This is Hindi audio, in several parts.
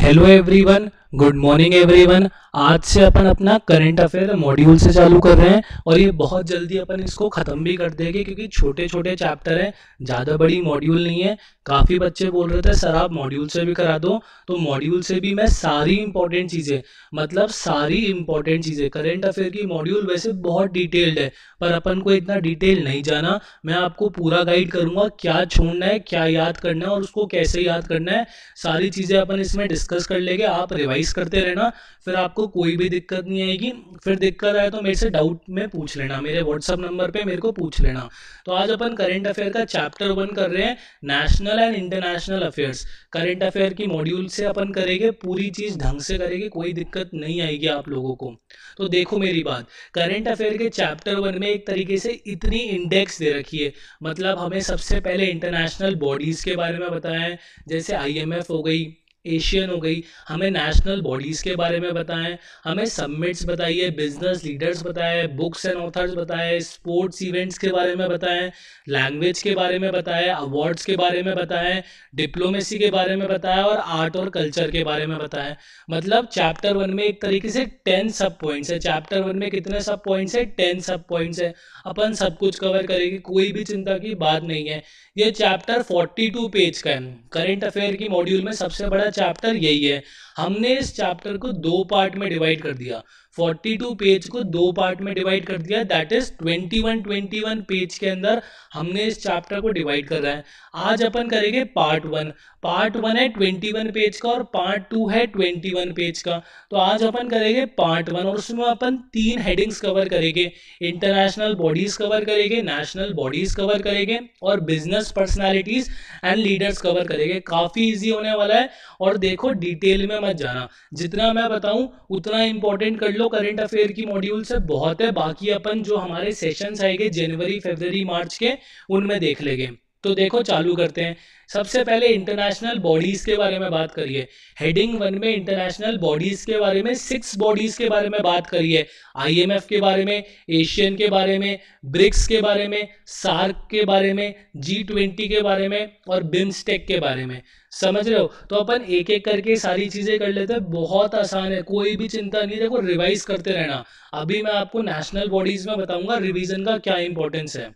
Hello everyone, good morning everyone. आज से अपन अपना करंट अफेयर मॉड्यूल से चालू कर रहे हैं और ये बहुत जल्दी अपन इसको ख़त्म भी कर देंगे क्योंकि छोटे छोटे चैप्टर हैं, ज़्यादा बड़ी मॉड्यूल नहीं है। काफ़ी बच्चे बोल रहे थे सर आप मॉड्यूल से भी करा दो, तो मॉड्यूल से भी मैं सारी इंपॉर्टेंट चीज़ें, मतलब सारी इंपॉर्टेंट चीज़ें, करंट अफेयर की मॉड्यूल वैसे बहुत डिटेल्ड है पर अपन को इतना डिटेल नहीं जाना। मैं आपको पूरा गाइड करूँगा क्या छोड़ना है, क्या याद करना है और उसको कैसे याद करना है। सारी चीज़ें अपन इसमें डिस्कस कर लेंगे। आप रिवाइज करते रहना, फिर आपको कोई भी दिक्कत नहीं आएगी। फिर दिक्कत आए तो मेरे से डाउट में पूछ लेना, मेरे व्हाट्सअप नंबर पे मेरे को पूछ लेना। तो आज अपन करंट अफेयर का चैप्टर 1 कर रहे हैं, national and international affairs. Current affair की मॉड्यूल से अपन करेंगे, पूरी चीज़ ढंग से करेंगे, कोई दिक्कत नहीं आएगी आप लोगों को। तो देखो मेरी बात, करंट अफेयर के चैप्टर 1 में एक तरीके से इतनी इंडेक्स दे रखी है, मतलब हमें सबसे पहले इंटरनेशनल बॉडीज़ के बारे में बताया है, जैसे IMF हो गई, एशियन हो गई, हमें नेशनल बॉडीज़ के बारे में बताएं, हमें सबमिट्स बताइए, बिजनेस लीडर्स बताएं, बुक्स एंड ऑथर्स बताएं, स्पोर्ट्स इवेंट्स के बारे में बताएं, लैंग्वेज के बारे में बताएं, अवार्ड्स के बारे में बताएं, डिप्लोमेसी के बारे में बताएं और आर्ट और कल्चर के बारे में बताएं। मतलब चैप्टर 1 में एक तरीके से 10 सब पॉइंट्स है। चैप्टर 1 में कितने सब पॉइंट्स है? 10 सब पॉइंट्स है। अपन सब कुछ कवर करेंगे, कोई भी चिंता की बात नहीं है। ये चैप्टर 42 पेज का है। करंट अफेयर की मॉड्यूल में सबसे बड़ा चैप्टर यही है। हमने इस चैप्टर को 2 पार्ट में डिवाइड कर दिया, 42 पेज को 2 पार्ट में डिवाइड कर दिया, दैट इज 21 पेज के अंदर हमने इस चैप्टर को डिवाइड कर रहा है। आज अपन करेंगे पार्ट 1। पार्ट 1 है 21 पेज का और पार्ट 2 है 21 पेज का। तो आज अपन करेंगे पार्ट 1 और उसमें अपन 3 हेडिंग्स कवर करेंगे। इंटरनेशनल बॉडीज कवर करेंगे, नेशनल बॉडीज कवर करेंगे और business personalities and leaders cover करेंगे। काफी इजी होने वाला है और देखो डिटेल में मत जाना, जितना मैं बताऊं उतना इंपॉर्टेंट कर लो। करंट अफेयर की मॉड्यूल से बहुत है, बाकी अपन जो हमारे सेशंस आएंगे जनवरी फरवरी मार्च के, उनमें देख लेंगे। तो देखो चालू करते हैं। सबसे पहले इंटरनेशनल बॉडीज के बारे में बात करिए। हेडिंग 1 में इंटरनेशनल बॉडीज के बारे में 6 बॉडीज के बारे में बात करिए। IMF के बारे में, एशियन के बारे में, ब्रिक्स के बारे में, सार्क के बारे में, G20 के बारे में और बिम्स्टेक के बारे में। समझ रहे हो? तो अपन एक एक करके सारी चीजें कर लेते हैं, बहुत आसान है, कोई भी चिंता नहीं। देखो रिवाइज करते रहना। अभी मैं आपको नेशनल बॉडीज में बताऊंगा रिवीजन का क्या इंपॉर्टेंस है।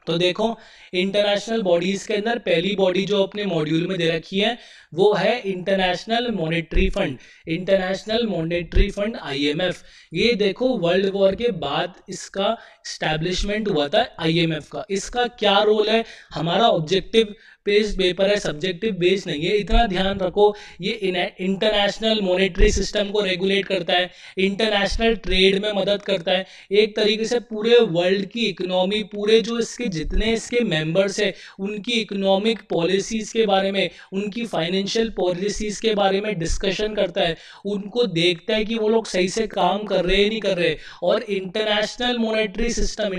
तो देखो इंटरनेशनल बॉडीज के अंदर पहली बॉडी जो अपने मॉड्यूल में दे रखी है वो है international monetary fund. International monetary fund IMF, ये देखो वर्ल्ड वॉर के बाद इसका स्टैब्लिशमेंट हुआ था IMF का। इसका क्या रोल है? हमारा ऑब्जेक्टिव बेस्ड पेपर है, सब्जेक्टिव बेस्ड नहीं है, इतना ध्यान रखो। ये इंटरनेशनल मॉनेटरी सिस्टम को रेगुलेट करता है, इंटरनेशनल ट्रेड में मदद करता है, एक तरीके से पूरे वर्ल्ड की इकोनॉमी, पूरे जो इसके जितने इसके मेंबर्स है उनकी इकोनॉमिक पॉलिसीज के बारे में, उनकी फाइनेंशियल पॉलिसीज के बारे में डिस्कशन करता है, उनको देखता है कि वो लोग सही से काम कर रहे हैं नहीं कर रहे। और इंटरनेशनल मॉनेटरी सिस्टम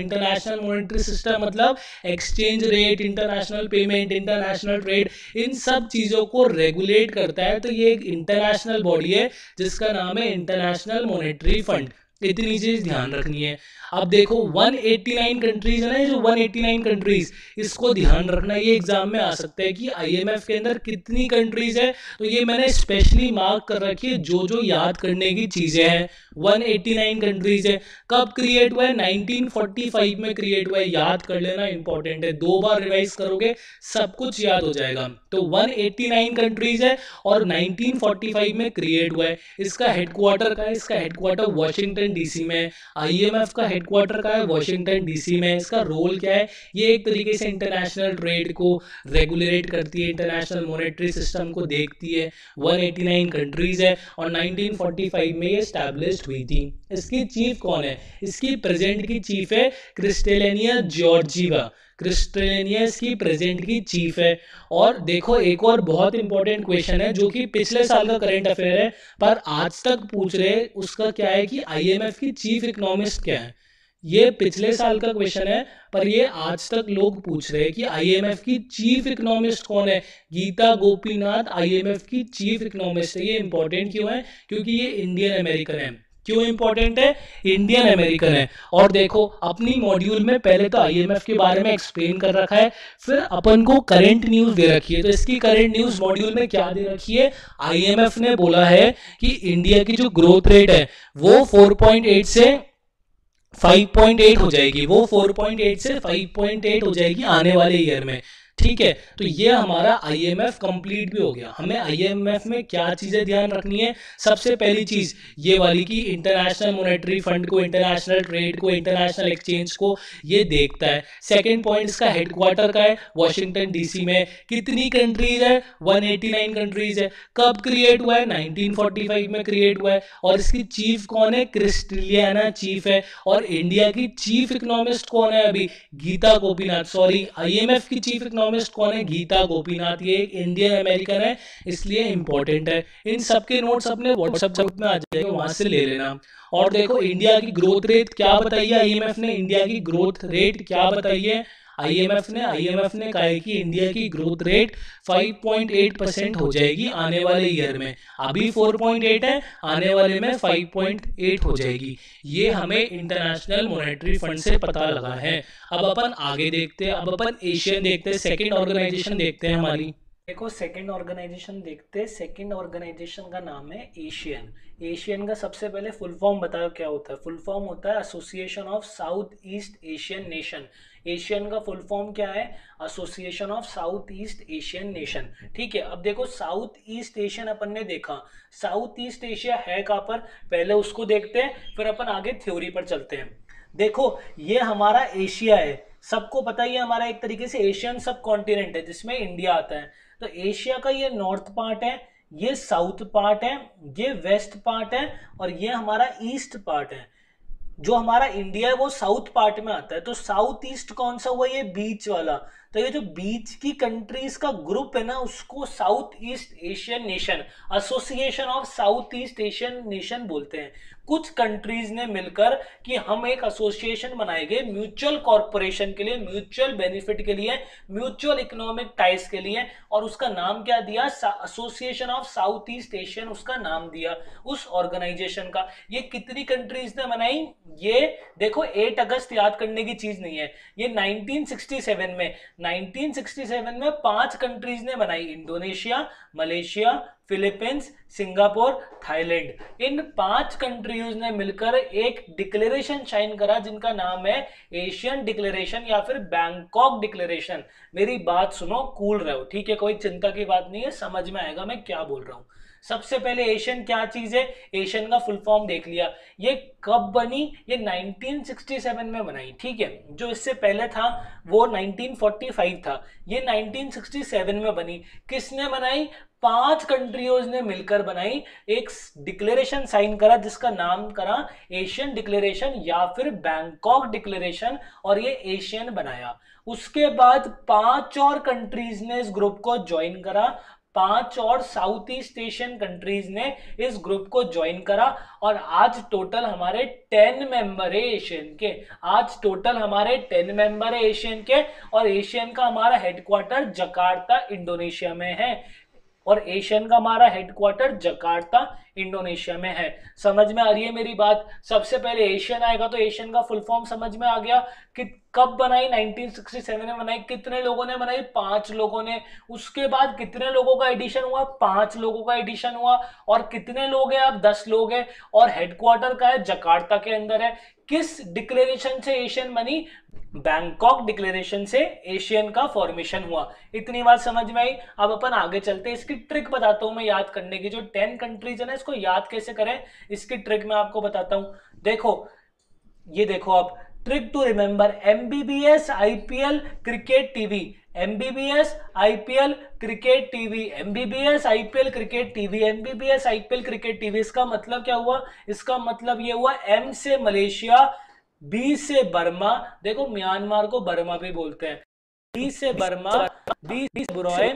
मतलब exchange rate, international payment, international trade, इन सब चीजों को रेगुलेट करता है। तो ये एक इंटरनेशनल बॉडी है जिसका नाम है इंटरनेशनल मॉनेटरी फंड। इतनी चीज ध्यान रखनी है। अब देखो 189 कंट्रीज है ना, ये जो 189 कंट्रीज, इसको ध्यान रखना। ये एग्जाम में आ सकता है कि IMF के अंदर कितनी कंट्रीज है, तो ये मैंने स्पेशली मार्क कर रखी है जो जो याद करने की चीजें हैं। 189 कंट्रीज है। कब क्रिएट हुआ है? 1945 में क्रिएट हुआ है, याद कर लेना, इंपॉर्टेंट है। 2 बार रिवाइज करोगे सब कुछ याद हो जाएगा। तो 189 कंट्रीज है और 1945 में क्रिएट हुआ है। इसका हेडक्वार्टर का है, इसका हेडक्वार्टर वॉशिंगटन DC में है। IMF का हेडक्वार्टर का है वॉशिंगटन DC में। इसका रोल क्या है? ये एक तरीके से इंटरनेशनल ट्रेड को रेगुलेट करती है, इंटरनेशनल मॉनेटरी सिस्टम को देखती है। 189 कंट्रीज है और 1945 में ये स्टैब्लिश्ड हुई थी। इसकी चीफ कौन है? इसकी प्रेजेंट की चीफ है क्रिस्टेलिना जॉर्जीवा। क्रिस्टेलिना इसकी प्रेजेंट की चीफ है। और देखो एक और बहुत इंपॉर्टेंट क्वेश्चन है जो कि पिछले साल का करंट अफेयर है पर आज तक पूछ रहे, उसका क्या है कि IMF की चीफ इकोनॉमिस्ट क्या है। ये पिछले साल का क्वेश्चन है पर ये आज तक लोग पूछ रहे हैं कि IMF की चीफ इकोनॉमिस्ट कौन है। गीता गोपीनाथ IMF की चीफ इकोनॉमिस्ट है। ये इंपॉर्टेंट क्यों है? क्योंकि ये इंडियन अमेरिकन है। क्यों इंपॉर्टेंट है? इंडियन अमेरिकन है। और देखो अपनी मॉड्यूल में पहले तो आईएमएफ के बारे में एक्सप्लेन कर रखा है, फिर अपन को करंट न्यूज दे रखी है। तो इसकी करंट न्यूज मॉड्यूल में क्या दे रखी है? आईएमएफ ने बोला है कि इंडिया की जो ग्रोथ रेट है वो 4.8 से 5.8 हो जाएगी, वो 4.8 से 5.8 हो जाएगी आने वाले ईयर में। ठीक है, तो ये हमारा आईएमएफ कंप्लीट भी हो गया। हमें आईएमएफ में क्या चीजें ध्यान रखनी है? सबसे पहली चीज ये वाली कि इंटरनेशनल मॉनेटरी फंड को, इंटरनेशनल ट्रेड को, इंटरनेशनल एक्सचेंज को ये देखता है। सेकंड पॉइंट इसका हेडक्वार्टर का है वाशिंगटन डीसी में। कितनी कंट्रीज है? 189 कंट्रीज है। कब क्रिएट हुआ है? 1945 में क्रिएट हुआ है। और इसकी चीफ कौन है? क्रिस्टलियाना चीफ है। और इंडिया की चीफ इकोनॉमिस्ट कौन है अभी? गीता गोपीनाथ। सॉरी, आईएमएफ की चीफ इकोनॉमिस्ट कौन है? गीता गोपीनाथ। ये एक इंडियन अमेरिकन है, इसलिए इंपॉर्टेंट है। इन सबके नोट्स अपने व्हाट्सएप ग्रुप में आ जाएंगे, वहां से ले लेना। और देखो इंडिया की ग्रोथ रेट क्या बताई है आईएमएफ ने? इंडिया की ग्रोथ रेट क्या बताई है आईएमएफ ने कहा है कि इंडिया की ग्रोथ रेट 5.8% हो जाएगी आने वाले ईयर में। अभी 4.8 है, आने वाले में 5.8 हो जाएगी। ये हमें इंटरनेशनल मॉनेटरी फंड से पता लगा है। अब अपन आगे देखते हैं, अब अपन एशियन देखते हैं, सेकेंड ऑर्गेनाइजेशन देखते हैं हमारी। देखो सेकेंड ऑर्गेनाइजेशन देखते हैं। सेकेंड ऑर्गेनाइजेशन का नाम है एशियन। एशियन का सबसे पहले फुल फॉर्म बताओ क्या होता है? फुल फॉर्म होता है association of south east Asian nation. Asian का फुल फॉर्म क्या है? Association of south east Asian nation. ठीक है, अब देखो साउथ ईस्ट एशियन अपन ने देखा। साउथ ईस्ट एशिया है कहाँ पर? पहले उसको देखते हैं, फिर अपन आगे थ्योरी पर चलते हैं। देखो ये हमारा एशिया है, सबको पता ही है हमारा एक तरीके से एशियन सब कॉन्टिनेंट है जिसमें इंडिया आता है। तो एशिया का ये नॉर्थ पार्ट है, ये साउथ पार्ट है, ये वेस्ट पार्ट है, और ये हमारा ईस्ट पार्ट है। जो हमारा इंडिया है वो साउथ पार्ट में आता है। तो साउथ ईस्ट कौन सा हुआ? ये बीच वाला। तो ये जो बीच की कंट्रीज का ग्रुप है ना, उसको south east Asian nation, association of south east Asian nation बोलते हैं। कुछ कंट्रीज ने मिलकर कि हम एक एसोसिएशन बनाएंगे म्यूचुअल कॉर्पोरेशन के लिए, म्यूचुअल बेनिफिट के लिए, म्यूचुअल इकोनॉमिक टाइज के लिए, और उसका नाम क्या दिया? Association of south east Asian उसका नाम दिया उस ऑर्गेनाइजेशन का। ये कितनी कंट्रीज ने बनाई? ये देखो 8 अगस्त याद करने की चीज नहीं है, ये 1967 में 5 कंट्रीज ने बनाई। Indonesia, Malaysia, Philippines, Singapore, Thailand. इन 5 कंट्रीज ने मिलकर एक डिक्लेरेशन साइन करा जिनका नाम है एशियन डिक्लेरेशन या फिर बैंकॉक डिक्लेरेशन। मेरी बात सुनो, कूल रहो, ठीक है? कोई चिंता की बात नहीं है, समझ में आएगा मैं क्या बोल रहा हूं। सबसे पहले एशियन क्या चीज है? एशियन का फुल फॉर्म देख लिया। ये कब बनी? ये 1967 में बनाई। ठीक है, जो इससे पहले था वो 1945 था, ये 1967 में बनी। किसने बनाई? 5 कंट्रीज ने मिलकर बनाई, एक डिक्लेरेशन साइन करा जिसका नाम करा एशियन डिक्लेरेशन या फिर बैंकॉक डिक्लेरेशन, और ये एशियन बनाया। उसके बाद 5 और कंट्रीज ने इस ग्रुप को ज्वाइन करा। 5 और साउथ ईस्ट एशियन कंट्रीज ने इस ग्रुप को ज्वाइन करा, और आज टोटल हमारे 10 मेंबर है एशियन के। आज टोटल हमारे 10 मेंबर है एशियन के, और एशियन का हमारा हेडक्वार्टर जकार्ता इंडोनेशिया में है। और एशियन का हमारा हेडक्वार्टर जकार्ता इंडोनेशिया में है। समझ में आ रही है मेरी बात? सबसे पहले एशियन आएगा तो एशियन का फुल फॉर्म समझ में आ गया कि कब बनाई? 1967 में बनाई। कितने लोगों ने बनाई? 5 लोगों ने। उसके बाद कितने लोगों का एडिशन हुआ? 5 लोगों का एडिशन हुआ। और कितने लोग हैं? अब 10 लोग हैं। और हेडक्वार्टर का है जकार्ता के अंदर है। किस डिक्लेरेशन से एशियन बनी? बैंकॉक डिक्लेरेशन से एशियन का फॉर्मेशन हुआ। इतनी बात समझ में आई। अब अपन आगे चलते हैं, इसकी ट्रिक बताता हूं मैं याद करने की। जो 10 कंट्रीज है ना, इसको याद कैसे करें, इसकी ट्रिक मैं आपको बताता हूं। देखो ये देखो, अब trick to remember MBBS IPL cricket TV, MBBS IPL cricket TV, MBBS IPL cricket TV, MBBS IPL cricket TV. इसका मतलब क्या हुआ? इसका मतलब ये हुआ M से मलेशिया, B से बर्मा, देखो म्यांमार को बर्मा भी बोलते हैं, B से बर्मा, B से ब्रुनेई,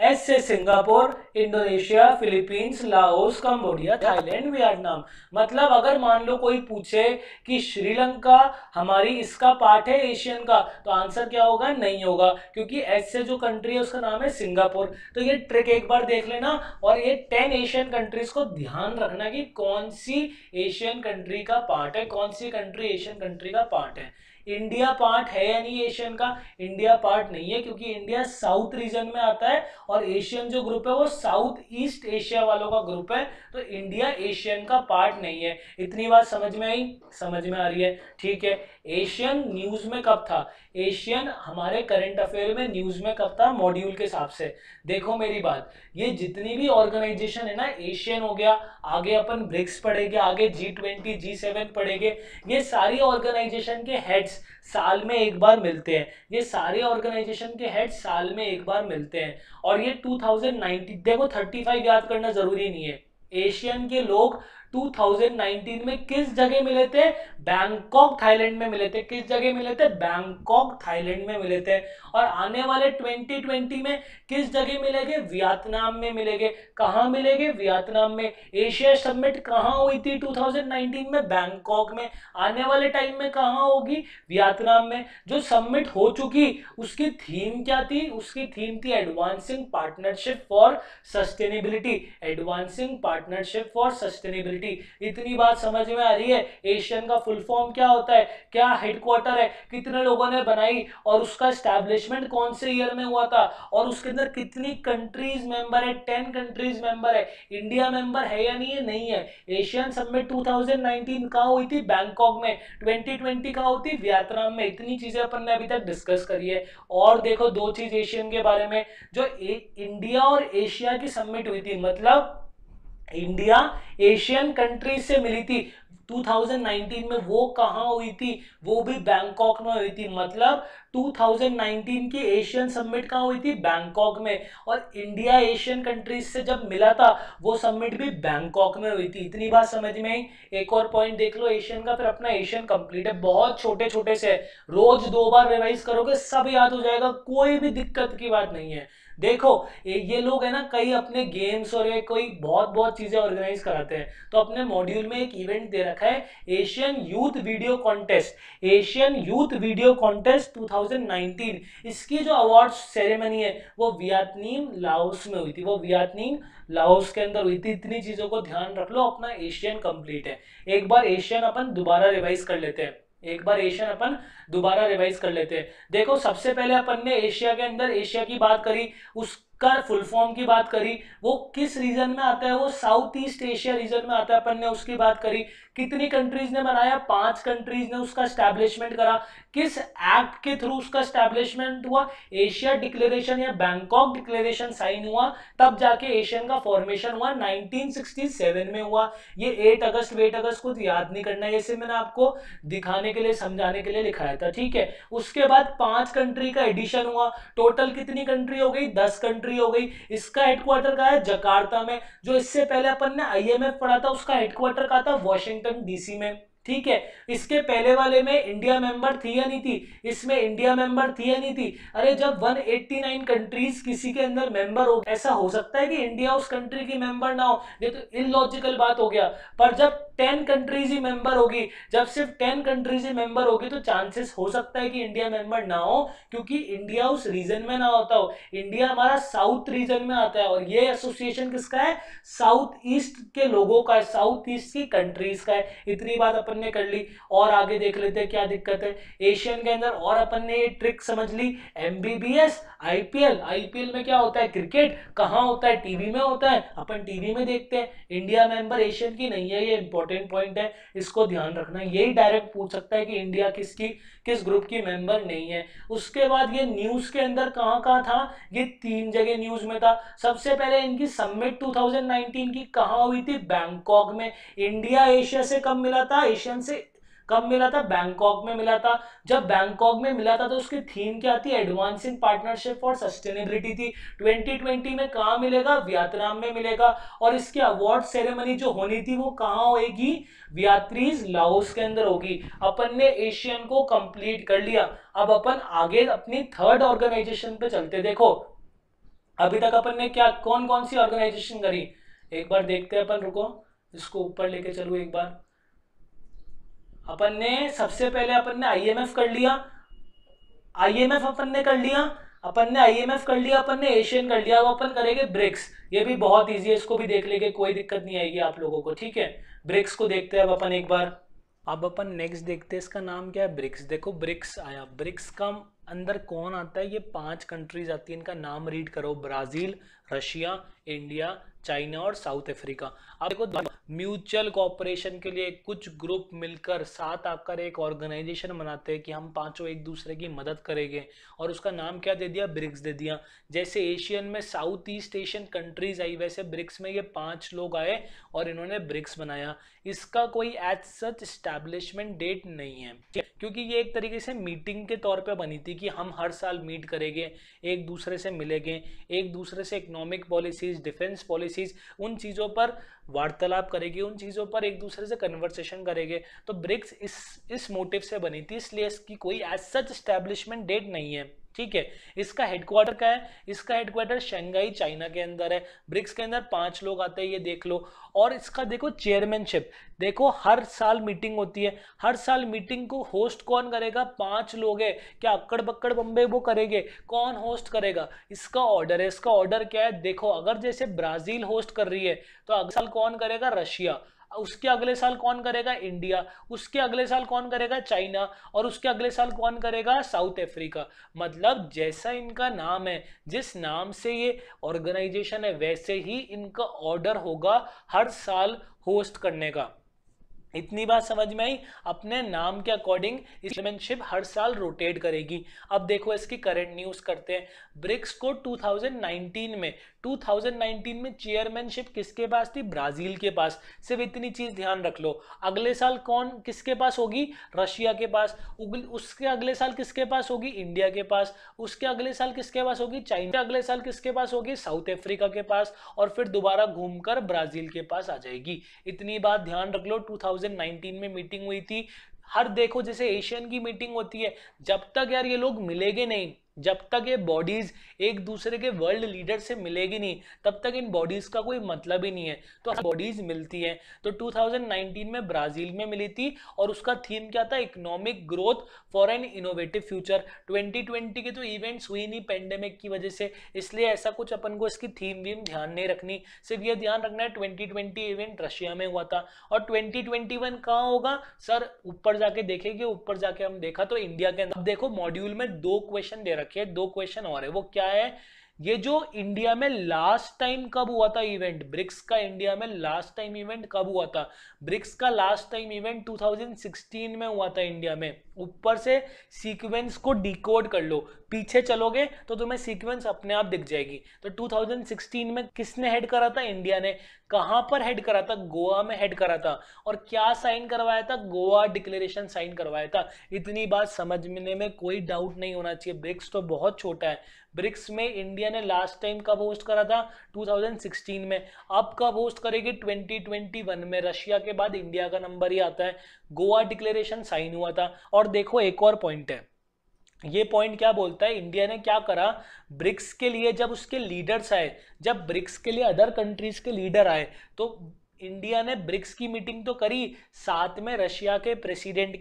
एस से Singapore, Indonesia, Philippines, Laos, Cambodia, Thailand, Vietnam. मतलब अगर मान लो कोई पूछे कि श्रीलंका हमारी इसका पार्ट है एशियन का, तो आंसर क्या होगा? नहीं होगा, क्योंकि एस से जो कंट्री है उसका नाम है सिंगापुर। तो ये ट्रिक एक बार देख लेना, और ये 10 एशियन कंट्रीज को ध्यान रखना कि कौन सी एशियन कंट्री का पार्ट है, कौन सी कंट्री एशियन कंट्री का पार्ट है। इंडिया पार्ट है या नहीं एशियन का? इंडिया पार्ट नहीं है, क्योंकि इंडिया साउथ रीजन में आता है, और एशियन जो ग्रुप है वो साउथ ईस्ट एशिया वालों का ग्रुप है, तो इंडिया एशियन का पार्ट नहीं है। इतनी बात समझ में आई? समझ में आ रही है? ठीक है। एशियन न्यूज में कब था? एशियन हमारे करंट अफेयर में न्यूज में कब था? मॉड्यूल के हिसाब से। देखो मेरी बात, ये जितनी भी ऑर्गेनाइजेशन है ना, एशियन हो गया, आगे अपन ब्रिक्स पढ़ेंगे, आगे G20 G7 पढ़ेंगे, ये सारी ऑर्गेनाइजेशन के हेड्स साल में एक बार मिलते हैं। ये सारे ऑर्गेनाइजेशन के हेड साल में एक बार मिलते हैं, और ये 2019, देखो 35 याद करना जरूरी नहीं है। एशियन के लोग 2019 में किस जगह मिले थे? बैंकॉक थाईलैंड में मिले थे। किस जगह मिले थे? बैंकॉक थाईलैंड में मिले थे। और आने वाले 2020 में किस जगह मिलेंगे? वियतनाम में मिलेंगे। कहाँ मिलेंगे? वियतनाम में। एशिया समिट कहाँ हुई थी 2019 में? बैंकॉक में। आने वाले टाइम में कहाँ होगी? वियतनाम में। जो समिट हो चुकी, उसकी थीम क्या थी? उसकी थीम थी advancing partnership for sustainability. Advancing partnership for sustainability. इतनी बात समझ में आ रही है? एशियन का फुल फॉर्म क्या होता है, क्या हेडक्वार्टर है, कितने लोगों ने बनाई, और उसका एस्टैब्लिशमेंट कौन से ईयर में हुआ था, और उसके अंदर कितनी कंट्रीज मेंबर है? 10 कंट्रीज मेंबर है। इंडिया मेंबर है या नहीं है? नहीं है। एशियन समिट 2019 कहाँ हुई थी? बैंकॉक में। 2020 कहाँ होती? वियतनाम में। इतनी चीजें अपन ने अभी तक डिस्कस करी है। और देखो दो चीज एशियन के बारे में, जो इंडिया और एशिया की समिट हुई थी, मतलब इंडिया एशियन कंट्री से मिली थी 2019 में, वो कहां हुई थी? वो भी बैंकॉक में हुई थी। मतलब 2019 की एशियन समिट कहां हुई थी? बैंकॉक में। और इंडिया एशियन कंट्रीज से जब मिला था, वो समिट भी बैंकॉक में हुई थी। इतनी बात समझ में आई? एक और पॉइंट देख लो एशियन का, फिर अपना एशियन कंप्लीट है। बहुत छोटे छोटे से, रोज 2 बार रिवाइज करोगे सब याद हो जाएगा, कोई भी दिक्कत की बात नहीं है। देखो ये लोग है ना, कई अपने गेम्स और ये कोई बहुत बहुत चीजें ऑर्गेनाइज कराते हैं, तो अपने मॉड्यूल में एक इवेंट दे रखा है, Asian youth video contest. Asian youth video contest 2019, इसकी जो अवार्ड सेरेमनी है वो वियतनाम लाओस में हुई थी। वो वियतनाम लाओस के अंदर हुई थी। इतनी चीजों को ध्यान रख लो, अपना एशियन कंप्लीट है। एक बार एशियन अपन दोबारा रिवाइज कर लेते हैं। एक बार एशियन अपन दोबारा रिवाइज कर लेते हैं। देखो सबसे पहले अपन ने एशिया के अंदर एशिया की बात करी, उसका फुल फॉर्म की बात करी, वो किस रीजन में आता है? वो साउथ ईस्ट एशिया रीजन में आता है, अपन ने उसकी बात करी। कितनी कंट्रीज ने बनाया? 5 कंट्रीज ने उसका एस्टैब्लिशमेंट करा। किस एक्ट के थ्रू उसका एस्टैब्लिशमेंट हुआ? एशिया डिक्लेरेशन या बैंकॉक डिक्लेरेशन साइन हुआ, तब जाके एशियन का फॉर्मेशन हुआ, 1967 में हुआ। ये 8 अगस्त 8 अगस्त को याद नहीं करना है, जैसे मैंने आपको दिखाने के लिए समझाने के लिए लिखाया था, ठीक है। उसके बाद 5 कंट्री का एडिशन हुआ। टोटल कितनी कंट्री हो गई? 10 कंट्री हो गई। इसका हेडक्वार्टर कहाँ है? जकार्ता में। जो इससे पहले अपन ने IMF पढ़ा था, उसका हेडक्वार्टर कहाँ था? वॉशिंगटन DC में, ठीक है। इसके पहले वाले में इंडिया मेंबर थी या नहीं थी? इसमें इंडिया मेंबर थी या नहीं थी? अरे जब 189 कंट्रीज किसी के अंदर मेंबर हो, ऐसा हो सकता है कि इंडिया उस कंट्री की मेंबर ना हो? ये तो इलॉजिकल बात हो गया। पर जब 10 कंट्रीज ही मेंबर होगी, जब सिर्फ 10 कंट्रीज ही मेंबर होगी, तो चांसेस हो सकता है कि इंडिया मेंबर ना हो, क्योंकि इंडिया उस रीजन में ना होता हो। इंडिया हमारा साउथ रीजन में आता है, और ये एसोसिएशन किसका है? साउथ ईस्ट के लोगों का है, साउथ ईस्ट की कंट्रीज का है। इतनी बात अपन ने कर ली, और आगे देख लेते हैं क्या दिक्कत है एशियन के अंदर। और अपन ने ये ट्रिक समझ ली, MBBS, IPL में क्या होता है? क्रिकेट। कहाँ होता है? टीवी में होता है, अपन टीवी में देखते हैं। इंडिया मेंबर एशियन की नहीं है, ये इंपॉर्टेंट पॉइंट है, इसको ध्यान रखना। यही डायरेक्ट पूछ सकता है कि इंडिया किस ग्रुप की मेंबर नहीं है। उसके बाद ये न्यूज के अंदर कहाँ कहाँ था? ये 3 जगह न्यूज में था। सबसे पहले इनकी समिट 2019 की कहाँ हुई थी? बैंकॉक में। इंडिया एशिया से कब मिला था? एशियन से कब मिला था? बैंकॉक में मिला था। जब बैंकॉक में मिला था तो उसकी थीम क्या थी? एडवांसिंग पार्टनरशिप फॉर सस्टेनेबिलिटी थी। 2020 में कहाँ मिलेगा? वियतनाम में मिलेगा। और इसकी अवार्ड सेरेमनी जो होनी थी वो कहाँ होगी? वियतनाम लाओस के अंदर होगी। अपन ने एशियन को कंप्लीट कर लिया। अब अपन आगे अपनी थर्ड ऑर्गेनाइजेशन पे चलते। देखो अभी तक अपन ने क्या कौन कौन सी ऑर्गेनाइजेशन करी, एक बार देखते हैं अपन, रुको इसको ऊपर लेके चलो एक बार। अपन ने सबसे पहले अपन ने आईएमएफ कर लिया, आईएमएफ अपन ने कर लिया, अपन ने आईएमएफ कर लिया, अपन ने एशियन कर लिया। अब अपन करेंगे ब्रिक्स, ये भी बहुत इजी है, इसको भी देख लेंगे, कोई दिक्कत नहीं आएगी आप लोगों को, ठीक है। ब्रिक्स को देखते हैं अब अपन एक बार। अब अपन नेक्स्ट देखते हैं, इसका नाम क्या है, ब्रिक्स। देखो ब्रिक्स आया, ब्रिक्स का अंदर कौन आता है, ये 5 कंट्रीज आती है, इनका नाम रीड करो, ब्राजील, रशिया, इंडिया, चाइना और साउथ अफ्रीका। अब देखो म्यूचुअल कॉपरेशन के लिए कुछ ग्रुप मिलकर साथ आकर एक ऑर्गेनाइजेशन बनाते हैं कि हम पांचों एक दूसरे की मदद करेंगे, और उसका नाम क्या दे दिया, ब्रिक्स दे दिया। जैसे एशियन में south east Asian countries I, वैसे ब्रिक्स में ये 5 लोग आए और इन्होंने ब्रिक्स बनाया। इसका कोई एज सच एस्टैब्लिशमेंट डेट नहीं है, क्योंकि ये एक तरीके से मीटिंग के तौर पे बनी थी कि हम हर साल मीट करेंगे, एक दूसरे से मिलेंगे, एक दूसरे से इकोनॉमिक पॉलिसीज, डिफेंस पॉलिसीज, उन चीज़ों पर वार्तालाप करेंगे, उन चीज़ों पर एक दूसरे से कन्वर्सेशन करेंगे। तो ब्रिक्स इस मोटिव से बनी थी, इसलिए इसकी कोई एज सच एस्टैब्लिशमेंट डेट नहीं है, ठीक है। इसका हेडक्वार्टर क्या है, इसका हेडक्वार्टर शंघाई चाइना के अंदर है। ब्रिक्स के अंदर 5 लोग आते हैं, ये देख लो। और इसका देखो चेयरमैनशिप, देखो हर साल मीटिंग होती है, हर साल मीटिंग को होस्ट कौन करेगा, 5 लोग है। क्या अक्कड़ बक्कड़ बम्बे वो करेंगे, कौन होस्ट करेगा, इसका ऑर्डर है। इसका ऑर्डर क्या है, देखो अगर जैसे ब्राजील होस्ट कर रही है तो अगले साल कौन करेगा, रशिया, उसके अगले साल कौन करेगा, इंडिया, उसके अगले साल कौन करेगा, चाइना, और उसके अगले साल कौन करेगा, साउथ अफ्रीका। मतलब जैसा इनका नाम है, जिस नाम से ये ऑर्गेनाइजेशन है, वैसे ही इनका ऑर्डर होगा हर साल होस्ट करने का। इतनी बात समझ में आई, अपने नाम के अकॉर्डिंग चेयरमैनशिप हर साल रोटेट करेगी। अब देखो इसकी करंट न्यूज करते हैं। ब्रिक्स को 2019 में चेयरमैनशिप किसके पास थी, ब्राजील के पास। सिर्फ इतनी चीज ध्यान रख लो। अगले साल कौन किसके पास होगी, रशिया के पास। उसके अगले साल किसके पास होगी, इंडिया के पास। उसके अगले साल किसके पास होगी, चाइना। अगले साल किसके पास होगी, साउथ अफ्रीका के पास। और फिर दोबारा घूमकर ब्राजील के पास आ जाएगी। इतनी बात ध्यान रख लो। 2019 में मीटिंग हुई थी। हर देखो जैसे एशियन की मीटिंग होती है, जब तक यार ये लोग मिलेंगे नहीं, जब तक ये बॉडीज एक दूसरे के वर्ल्ड लीडर से मिलेगी नहीं, तब तक इन बॉडीज का कोई मतलब ही नहीं है। तो बॉडीज मिलती हैं। तो 2019 में ब्राजील में मिली थी और उसका थीम क्या था, economic growth for an innovative future. 2020 के तो इवेंट्स हुई नहीं पेंडेमिक की वजह से, इसलिए ऐसा कुछ अपन को इसकी थीम वीम ध्यान नहीं रखनी। सिर्फ ये ध्यान रखना है 2020 इवेंट रशिया में हुआ था। और 2021 कहाँ होगा सर, ऊपर जाके देखेंगे। ऊपर जाके हम देखा तो इंडिया के अंदर। अब देखो मॉड्यूल में 2 क्वेश्चन दे रखे हैं, 2 क्वेश्चन और है। वो क्या है, ये जो इंडिया में लास्ट टाइम कब हुआ था इवेंट, ब्रिक्स का इंडिया में लास्ट टाइम इवेंट कब हुआ था। ब्रिक्स का लास्ट टाइम इवेंट 2016 में हुआ था इंडिया में। ऊपर से सीक्वेंस को डिकोड कर लो, पीछे चलोगे तो तुम्हें सीक्वेंस अपने आप दिख जाएगी। तो 2016 में किसने हेड करा था, इंडिया ने। कहां पर हेड करा था, गोवा में हेड करा था। और क्या साइन करवाया था, गोवा डिक्लेरेशन साइन करवाया था। इतनी बात समझने में कोई डाउट नहीं होना चाहिए। ब्रिक्स तो बहुत छोटा है। ब्रिक्स में इंडिया ने लास्ट टाइम कब होस्ट करा था, 2016 में। अब कब होस्ट करेगी, 2021 में। रशिया के बाद इंडिया का नंबर ही आता है। गोवा डिक्लेरेशन साइन हुआ था। और देखो एक और पॉइंट है, ये पॉइंट क्या बोलता है, इंडिया ने क्या करा, ब्रिक्स के लिए जब उसके लीडर्स आए, जब ब्रिक्स के लिए अदर कंट्रीज के लीडर आए, तो इंडिया ने ब्रिक्स की मीटिंग तो करी, साथ में रशिया के प्रेसिडेंट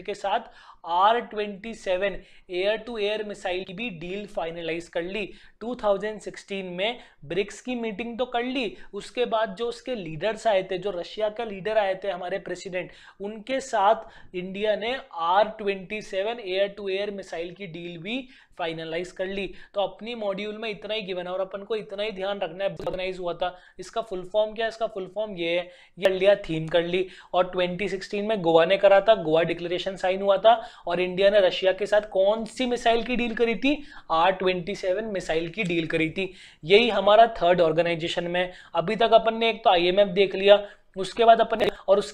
के साथ R-27 air to air missile की भी डील फाइनलाइज कर ली। 2016 में ब्रिक्स की मीटिंग तो कर ली, उसके बाद जो उसके लीडर्स आए थे, जो रशिया का लीडर आए थे हमारे प्रेसिडेंट, उनके साथ इंडिया ने R-27 air to air missile की डील भी फाइनलाइज कर ली। तो अपनी मॉड्यूल में इतना ही गिवन है और अपन को इतना ही ध्यान रखना है। ऑर्गेनाइज हुआ था, इसका फुल फॉर्म क्या है, इसका फुल फॉर्म ये है, ये कर लिया, थीम कर ली। और 2016 में गोवा ने करा था, गोवा डिक्लेरेशन साइन हुआ था। और इंडिया ने रशिया के साथ कौन सी मिसाइल की डील करी थी, R-27 मिसाइल की डील करी थी। यही हमारा थर्ड ऑर्गेनाइजेशन में। अभी तक अपन ने एक तो IMF देख लिया, उसके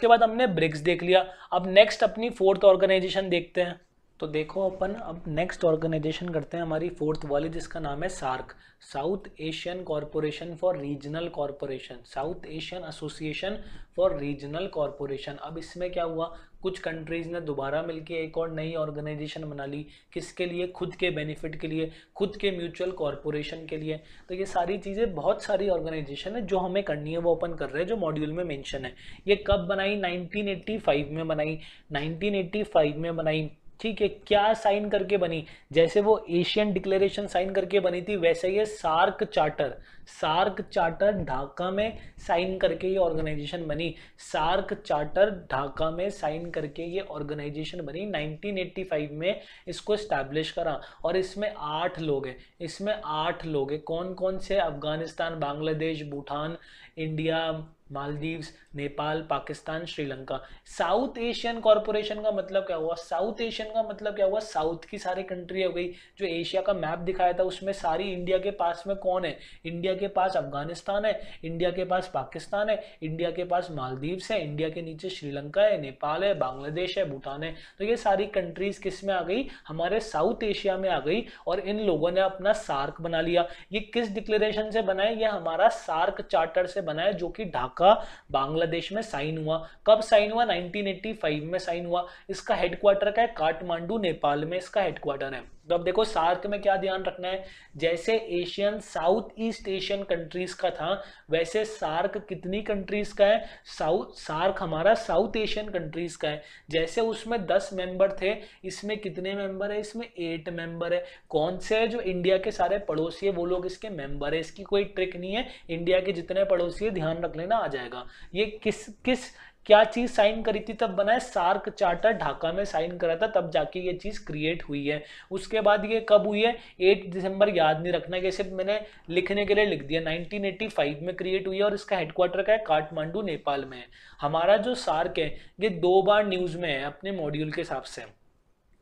बाद हमने ब्रिक्स देख लिया। अब नेक्स्ट अपनी 4th ऑर्गेनाइजेशन देखते हैं। तो देखो अपन अब नेक्स्ट ऑर्गेनाइजेशन करते हैं हमारी फोर्थ वाली, जिसका नाम है SAARC, south Asian corporation for regional corporation, south Asian association for regional corporation. अब इसमें क्या हुआ, कुछ कंट्रीज ने दोबारा मिलके एक और नई ऑर्गेनाइजेशन बना ली, किसके लिए, खुद के बेनिफिट के लिए, खुद के म्यूचुअल कॉरपोरेशन के लिए। तो ये सारी चीज़ें, बहुत सारी ऑर्गेनाइजेशन है जो हमें करनी है वो अपन कर रहे हैं, जो मॉड्यूल में मेंशन है। ये कब बनाई, 1985 में बनाई, 1985 में बनाई, ठीक है। क्या साइन करके बनी, जैसे वो एशियन डिक्लेरेशन साइन करके बनी थी, वैसे ये SAARC charter, SAARC charter Dhaka में साइन करके ये ऑर्गेनाइजेशन बनी, सार्क चार्टर ढाका में साइन करके ये ऑर्गेनाइजेशन बनी। 1985 में इसको एस्टैब्लिश करा और इसमें 8 लोग हैं, इसमें 8 लोग हैं। कौन कौन से, Afghanistan, Bangladesh, Bhutan, India, Maldives, Nepal, Pakistan, Sri Lanka. South Asian corporation का मतलब क्या हुआ, साउथ एशियन का मतलब क्या हुआ, साउथ की सारी कंट्री हो गई। जो एशिया का मैप दिखाया था उसमें सारी इंडिया के पास में कौन है, इंडिया के पास अफगानिस्तान है, इंडिया के पास पाकिस्तान है, इंडिया के पास मालदीव्स है, इंडिया के नीचे श्रीलंका है, नेपाल है, बांग्लादेश है, भूटान है। तो ये सारी कंट्रीज किस में आ गई, हमारे साउथ एशिया में आ गई। और इन लोगों ने अपना सार्क बना लिया। ये किस डिक्लेरेशन से बना है, ये हमारा सार्क चार्टर से बना है, जो कि ढाका बांग्लादेश में साइन हुआ। कब साइन हुआ, 1985 में साइन हुआ। इसका हेडक्वार्टर क्या है, काठमांडू, नेपाल में इसका हेडक्वार्टर है। तो अब देखो सार्क में क्या ध्यान रखना है, जैसे Asian, south east Asian countries का था, वैसे सार्क कितनी कंट्रीज का है, सार्क हमारा साउथ एशियन कंट्रीज का है। जैसे उसमें 10 मेंबर थे, इसमें कितने मेंबर है, इसमें 8 मेंबर है। कौन से है, जो इंडिया के सारे पड़ोसी है वो लोग इसके मेंबर है। इसकी कोई ट्रिक नहीं है, इंडिया के जितने पड़ोसी है ध्यान रख लेना, आ जाएगा। ये किस क्या चीज साइन करी थी, तब बना है सार्क चार्टर, ढाका में साइन करा था, तब जाके ये चीज क्रिएट हुई है। उसके बाद ये कब हुई है, 8 दिसंबर, याद नहीं रखना, कि सिर्फ मैंने लिखने के लिए लिख दिया। 1985 में क्रिएट हुई है और इसका हेडक्वार्टर का है काठमांडू, नेपाल में है। हमारा जो सार्क है ये 2 बार न्यूज में है अपने मॉड्यूल के हिसाब से।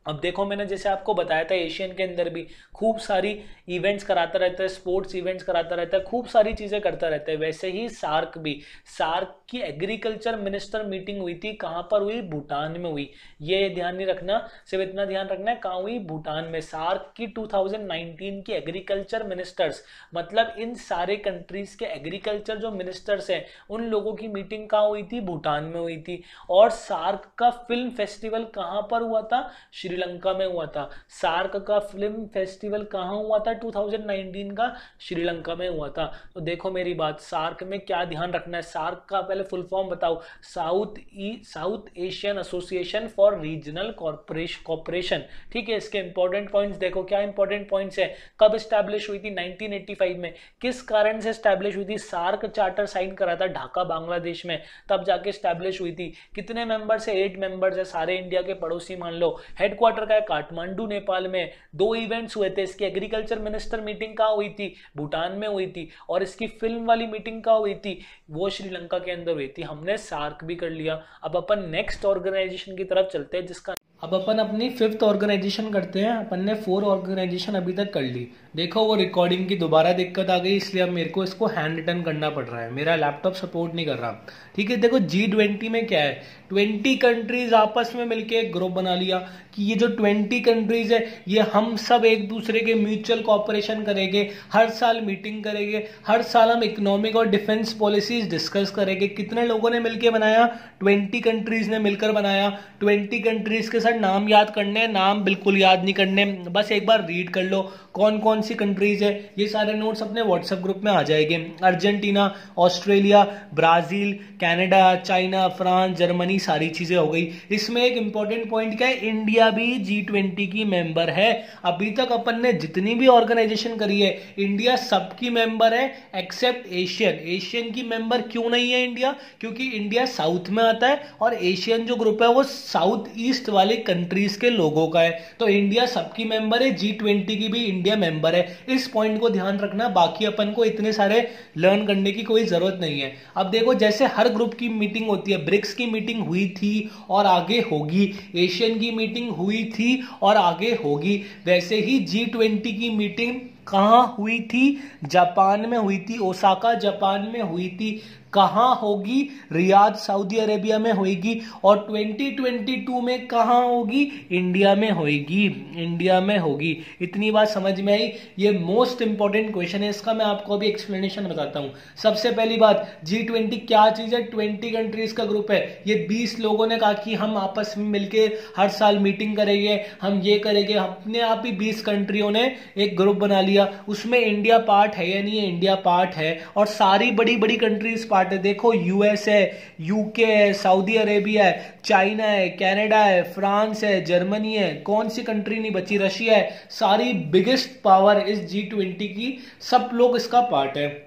अब देखो मैंने जैसे आपको बताया था, एशियन के अंदर भी खूब सारी इवेंट्स कराता रहता है, स्पोर्ट्स इवेंट्स कराता रहता है, खूब सारी चीज़ें करता रहता है। वैसे ही सार्क भी, सार्क की एग्रीकल्चर मिनिस्टर मीटिंग हुई थी, कहाँ पर हुई, भूटान में हुई। ये ध्यान नहीं रखना, सिर्फ इतना ध्यान रखना है कहाँ हुई, भूटान में। सार्क की 2019 की एग्रीकल्चर मिनिस्टर्स, मतलब इन सारे कंट्रीज के एग्रीकल्चर जो मिनिस्टर्स हैं, उन लोगों की मीटिंग कहाँ हुई थी, भूटान में हुई थी। और सार्क का फिल्म फेस्टिवल कहाँ पर हुआ था, श्रीलंका में हुआ था। सार्क का फिल्म फेस्टिवल कहाँ हुआ था, 2019 का, श्रीलंका में हुआ था। तो देखो मेरी बात, सार्क में क्या ध्यान रखना है, सार्क का पहले फुल फॉर्म बताओ, south Asian association for regional corporation. ठीक है, इसके इंपॉर्टेंट पॉइंट्स देखो, क्या इंपॉर्टेंट पॉइंट्स है। कब स्टैब्लिश हुई थी, 1985 में। किस कारण से स्टैब्लिश हुई थी, सार्क चार्टर साइन करा था ढाका बांग्लादेश में, तब जाके स्टैब्लिश हुई थी। कितने मेंबर्स है, 8 मेंबर्स है, सारे इंडिया के पड़ोसी मान लो। हेडक्वार्टर का है काठमांडू, नेपाल में। 2 इवेंट्स हुए थे, इसकी एग्रीकल्चर मिनिस्टर मीटिंग कहाँ हुई थी, भूटान में हुई थी। और इसकी फिल्म वाली मीटिंग कहाँ हुई थी, वो श्रीलंका के अंदर हुई थी। हमने सार्क भी कर लिया। अब अपन नेक्स्ट ऑर्गेनाइजेशन की तरफ चलते हैं, जिसका अब अपन अपनी 5th ऑर्गेनाइजेशन करते हैं। अपन ने 4 ऑर्गेनाइजेशन अभी तक कर ली। देखो वो रिकॉर्डिंग की दोबारा दिक्कत आ गई, इसलिए अब मेरे को इसको हैंड रिटन करना पड़ रहा है, मेरा लैपटॉप सपोर्ट नहीं कर रहा। ठीक है, देखो G20 में क्या है, 20 कंट्रीज आपस में मिलके एक ग्रुप बना लिया कि ये जो 20 कंट्रीज है, ये हम सब एक दूसरे के म्यूचुअल कॉपरेशन करेंगे, हर साल मीटिंग करेंगे, हर साल हम इकोनॉमिक और डिफेंस पॉलिसीज डिस्कस करेंगे। कितने लोगों ने मिलकर बनाया, 20 कंट्रीज ने मिलकर बनाया। 20 कंट्रीज के साथ नाम याद करने, नाम बिल्कुल याद नहीं करने, बस एक बार रीड कर लो कौन कौन सी कंट्रीज है। ये सारे नोट्स अपने व्हाट्सएप ग्रुप में आ जाएंगे। Argentina, Australia, Brazil, Canada, China, France, Germany, सारी चीजें हो गई। इसमें एक इंपॉर्टेंट पॉइंट क्या है, इंडिया भी G20 की मेंबर है। अभी तक अपन ने जितनी भी ऑर्गेनाइजेशन करी है, इंडिया सबकी मेंबर है एक्सेप्ट एशियन। एशियन की मेंबर क्यों नहीं है इंडिया, क्योंकि इंडिया साउथ में आता है और एशियन जो ग्रुप है वो साउथ ईस्ट वाले कंट्रीज के लोगों का है। तो इंडिया सबकी मेंबर है, G20 की भी इंडिया मेंबर है। इस पॉइंट को ध्यान रखना, बाकी अपन को इतने सारे लर्न करने की कोई जरूरत नहीं है। अब देखो जैसे हर ग्रुप की मीटिंग होती है, ब्रिक्स की मीटिंग हुई थी और आगे होगी, एशियन की मीटिंग हुई थी और आगे होगी, वैसे ही G20 की मीटिंग कहां हुई थी, जापान में हुई थी, ओसाका जापान में हुई थी। कहाँ होगी? रियाद सऊदी अरेबिया में होगी। और 2022 में कहाँ होगी? इंडिया में होगी, इंडिया में होगी। इतनी बात समझ में आई? ये मोस्ट इंपॉर्टेंट क्वेश्चन है, इसका मैं आपको अभी एक्सप्लेनेशन बताता हूं। सबसे पहली बात, G20 क्या चीज है? 20 कंट्रीज का ग्रुप है। ये 20 लोगों ने कहा कि हम आपस में मिलके हर साल मीटिंग करेंगे, हम ये करेंगे। अपने आप ही 20 कंट्रियों ने एक ग्रुप बना लिया। उसमें इंडिया पार्ट है या नहीं है? इंडिया पार्ट है। और सारी बड़ी बड़ी कंट्रीज पार्ट है। देखो, यूएस है, यूके है, सऊदी अरेबिया है, चाइना है, कनाडा है, फ्रांस है, जर्मनी है, कौन सी कंट्री नहीं बची? रशिया है। सारी बिगेस्ट पावर इस G20 की, सब लोग इसका पार्ट है।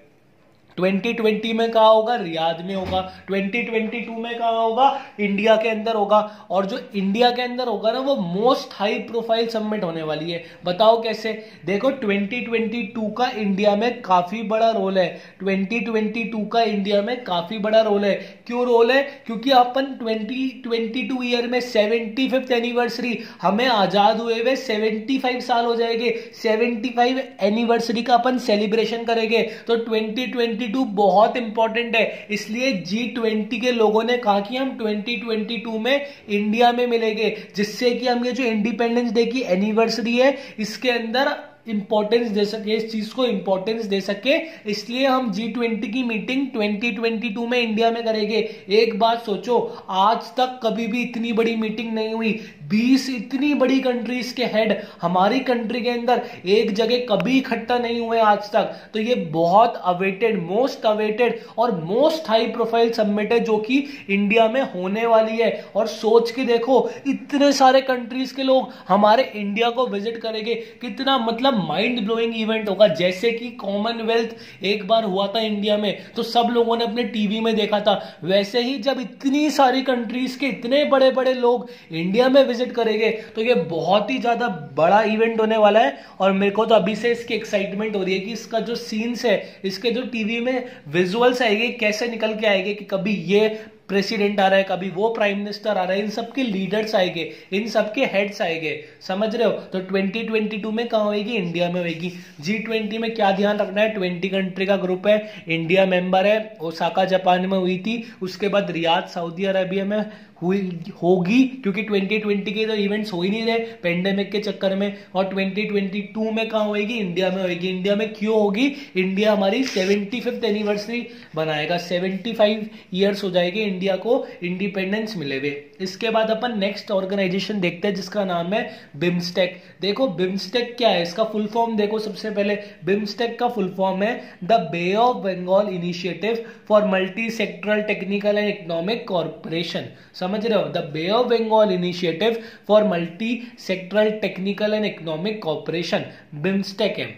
2020 में कहा होगा? रियाद में होगा। 2022 में कहा होगा? इंडिया के अंदर होगा। और जो इंडिया के अंदर होगा ना, वो मोस्ट हाई प्रोफाइल समिट होने वाली है। बताओ कैसे? देखो, 2022 का इंडिया में काफी बड़ा रोल है। 2022 का इंडिया में काफी बड़ा रोल है। क्यों रोल है? क्योंकि अपन 2022 ईयर में 75th एनिवर्सरी, हमें आजाद हुए हुए 75 साल हो जाएंगे। 75 एनिवर्सरी का अपन सेलिब्रेशन करेंगे। तो 2022 बहुत इंपॉर्टेंट है। इसलिए G20 के लोगों ने कहा कि हम 2022 में इंडिया में मिलेंगे, जिससे कि हम ये जो इंडिपेंडेंस डे की एनिवर्सरी है, इसके अंदर इंपॉर्टेंस दे सके, इस चीज को इंपॉर्टेंस दे सके। इसलिए हम G20 की मीटिंग 2022 में इंडिया में करेंगे। एक बात सोचो, आज तक कभी भी इतनी बड़ी मीटिंग नहीं हुई। 20 इतनी बड़ी कंट्रीज के हेड हमारी कंट्री के अंदर एक जगह कभी इकट्ठा नहीं हुए आज तक। तो ये बहुत अवेटेड, मोस्ट अवेटेड और मोस्ट हाई प्रोफाइल समिट है, जो कि इंडिया में होने वाली है। और सोच के देखो, इतने सारे कंट्रीज के लोग हमारे इंडिया को विजिट करेंगे। कितना मतलब माइंड ब्लोइंग इवेंट होगा। जैसे कि कॉमनवेल्थ एक बार हुआ था इंडिया में, तो सब लोगों ने अपने टीवी में देखा था। वैसे ही जब इतनी सारी कंट्रीज के इतने बड़े बड़े लोग इंडिया में विजिट करेंगे, तो ये बहुत ही ज्यादा बड़ा इवेंट होने वाला है। और मेरे को तो अभी से इसकी एक्साइटमेंट हो रही है कि इसका जो सीन्स है, इसके जो टीवी में विजुअल्स आएंगे, कैसे निकल के आएंगे कि कभी ये प्रेसिडेंट आ रहा है, कभी वो प्राइम मिनिस्टर आ रहा है, इन सबके लीडर्स आएंगे, इन सबके हेड्स आएंगे। समझ रहे हो? तो 2022 में कहां होगी? इंडिया में होगी। G20 में क्या ध्यान रखना है? 20 कंट्री का ग्रुप है, इंडिया मेंबर है। ओसाका जापान में हुई थी, उसके बाद रियाद सऊदी अरेबिया में हुई होगी, क्योंकि 2020 के तो इवेंट्स हो ही नहीं रहे पेंडेमिक के चक्कर में। और 2022 में कहां होगी? इंडिया में होगी। इंडिया में क्यों होगी? इंडिया हमारी 75th एनिवर्सरी बनाएगा। 75 ईयर्स हो जाएंगे इंडिया को इंडिपेंडेंस मिले हुए। इसके बाद अपन नेक्स्ट ऑर्गेनाइजेशन देखते हैं, जिसका नाम है बिम्स्टेक। देखो, बिम्स्टेक क्या है? इसका फुल फॉर्म देखो। सबसे पहले बिम्स्टेक का फुल फॉर्म है the bay of Bengal initiative for multi sectoral technical and economic corporation. समझ रहे हो? The bay of Bengal initiative for multi sectoral technical and economic corporation, BIMSTEC है।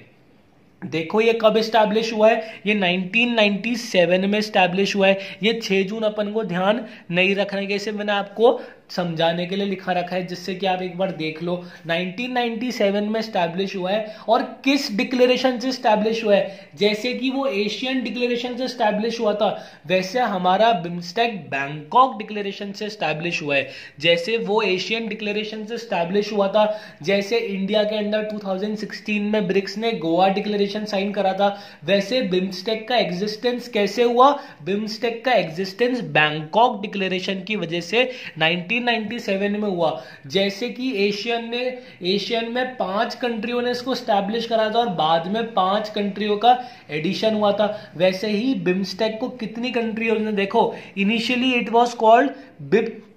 देखो, ये कब स्टैब्लिश हुआ है? ये 1997 में स्टैब्लिश हुआ है। ये 6 जून अपन को ध्यान नहीं रखना है, जैसे मैंने आपको समझाने के लिए लिखा रखा है, जिससे कि आप एक बार देख लो। 1997 में स्टैब्लिश हुआ है। और किस डिक्लेरेशन से स्टैब्लिश हुआ है? जैसे कि वो एशियन डिक्लेरेशन से स्टैब्लिश हुआ था, वैसे हमारा बिम्स्टेक बैंकॉक डिक्लेरेशन से स्टैब्लिश हुआ है। जैसे वो एशियन डिक्लेरेशन से स्टैब्लिश हुआ था, जैसे इंडिया के अंदर 2016 में ब्रिक्स ने गोवा डिक्लेरेशन साइन करा था, वैसे बिम्स्टेक का एग्जिस्टेंस कैसे हुआ? बिम्स्टेक का एग्जिस्टेंस बैंकॉक डिक्लेरेशन की वजह से 1997 में हुआ। जैसे कि एशियन में 5 कंट्रियों ने इसको स्टैब्लिश करा था और बाद में 5 कंट्रियों का एडिशन हुआ था, वैसे ही बिम्स्टेक को कितनी कंट्रियों ने, देखो, initially it was called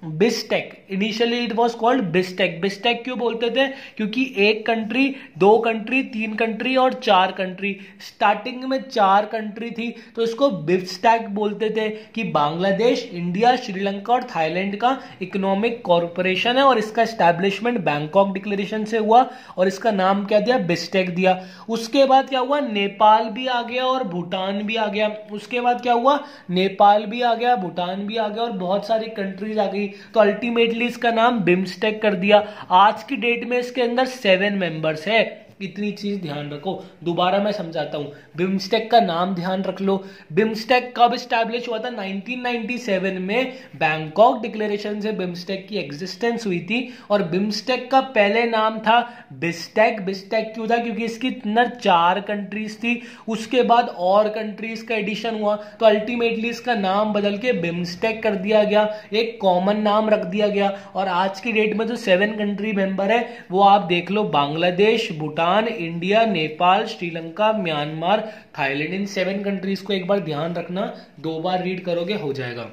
BISTEC. Initially it was called BISTEC. BISTEC क्यों बोलते थे? क्योंकि 1 कंट्री, 2 कंट्री, 3 कंट्री और 4 कंट्री। स्टार्टिंग में 4 कंट्री थी, तो इसको बिस्टेक बोलते थे कि बांग्लादेश, इंडिया, श्रीलंका और थाईलैंड का इकोनॉमिक कॉर्पोरेशन है। और इसका स्टैब्लिशमेंट बैंकॉक डिक्लेरेशन से हुआ और इसका नाम क्या दिया? बिस्टेक दिया। उसके बाद क्या हुआ? नेपाल भी आ गया और भूटान भी आ गया। उसके बाद क्या हुआ? नेपाल भी आ गया, भूटान भी आ गया और बहुत सारी कंट्रीज आ गई। तो अल्टीमेटली इसका नाम बिम्स्टेक कर दिया। आज की डेट में इसके अंदर 7 मेंबर्स है। इतनी चीज ध्यान रखो। दोबारा मैं समझाता हूं, बिम्स्टेक का नाम ध्यान रख लो। बिम्स्टेक कब स्टैब्लिश हुआ था? 1997 में बैंकॉक डिक्लेरेशन से बिम्स्टेक की एग्जिस्टेंस हुई थी। और बिम्स्टेक का पहले नाम था बिस्टेक। बिस्टेक क्यों था? क्योंकि इसकी अंदर 4 कंट्रीज थी, उसके बाद और कंट्रीज का एडिशन हुआ, तो अल्टीमेटली इसका नाम बदल के बिम्स्टेक कर दिया गया, एक कॉमन नाम रख दिया गया। और आज की डेट में जो 7 कंट्री मेंबर है वो आप देख लो, Bangladesh, Bhutan, India, Nepal, Sri Lanka, Myanmar, Thailand. इन 7 कंट्रीज को एक बार ध्यान रखना, 2 बार रीड करोगे हो जाएगा।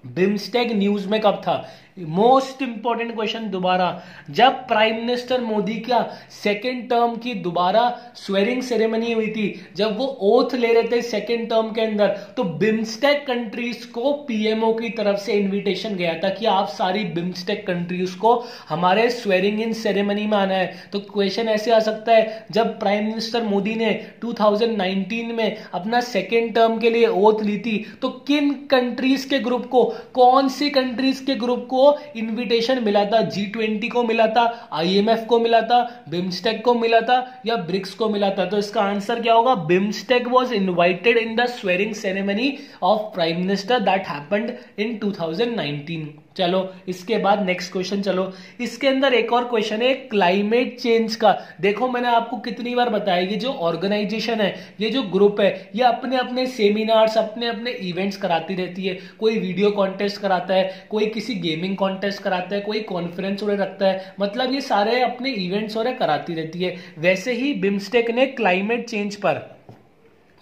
बिम्स्टेक न्यूज में कब था? मोस्ट इंपॉर्टेंट क्वेश्चन दोबारा, जब प्राइम मिनिस्टर मोदी का सेकेंड टर्म की दोबारा स्वेरिंग सेरेमनी हुई थी, जब वो ओथ ले रहे थे सेकेंड टर्म के अंदर, तो बिम्स्टेक कंट्रीज को पीएमओ की तरफ से इनविटेशन गया था कि आप सारी बिम्स्टेक कंट्रीज को हमारे स्वेरिंग इन सेरेमनी में आना है। तो क्वेश्चन ऐसे आ सकता है, जब प्राइम मिनिस्टर मोदी ने 2019 में अपना सेकेंड टर्म के लिए ओथ ली थी, तो किन कंट्रीज के ग्रुप को, कौन सी कंट्रीज के ग्रुप को इनविटेशन मिला था? G20 को मिला था, IMF को मिला था, बिम्स्टेक को मिला था, या ब्रिक्स को मिला था? तो इसका आंसर क्या होगा? BIMSTEC was invited in the swearing ceremony of prime minister that happened in 2019। चलो इसके बाद नेक्स्ट क्वेश्चन। चलो इसके अंदर एक और क्वेश्चन है क्लाइमेट चेंज का। देखो मैंने आपको कितनी बार बताया, ये जो ऑर्गेनाइजेशन है, ये जो ग्रुप है, ये अपने अपने सेमिनार्स, अपने अपने इवेंट्स कराती रहती है। कोई वीडियो कॉन्टेस्ट कराता है, कोई किसी गेमिंग कॉन्टेस्ट कराता है, कोई कॉन्फ्रेंस वगैरह रखता है, मतलब ये सारे अपने इवेंट्स वगैरह कराती रहती है। वैसे ही बिम्स्टेक ने क्लाइमेट चेंज पर,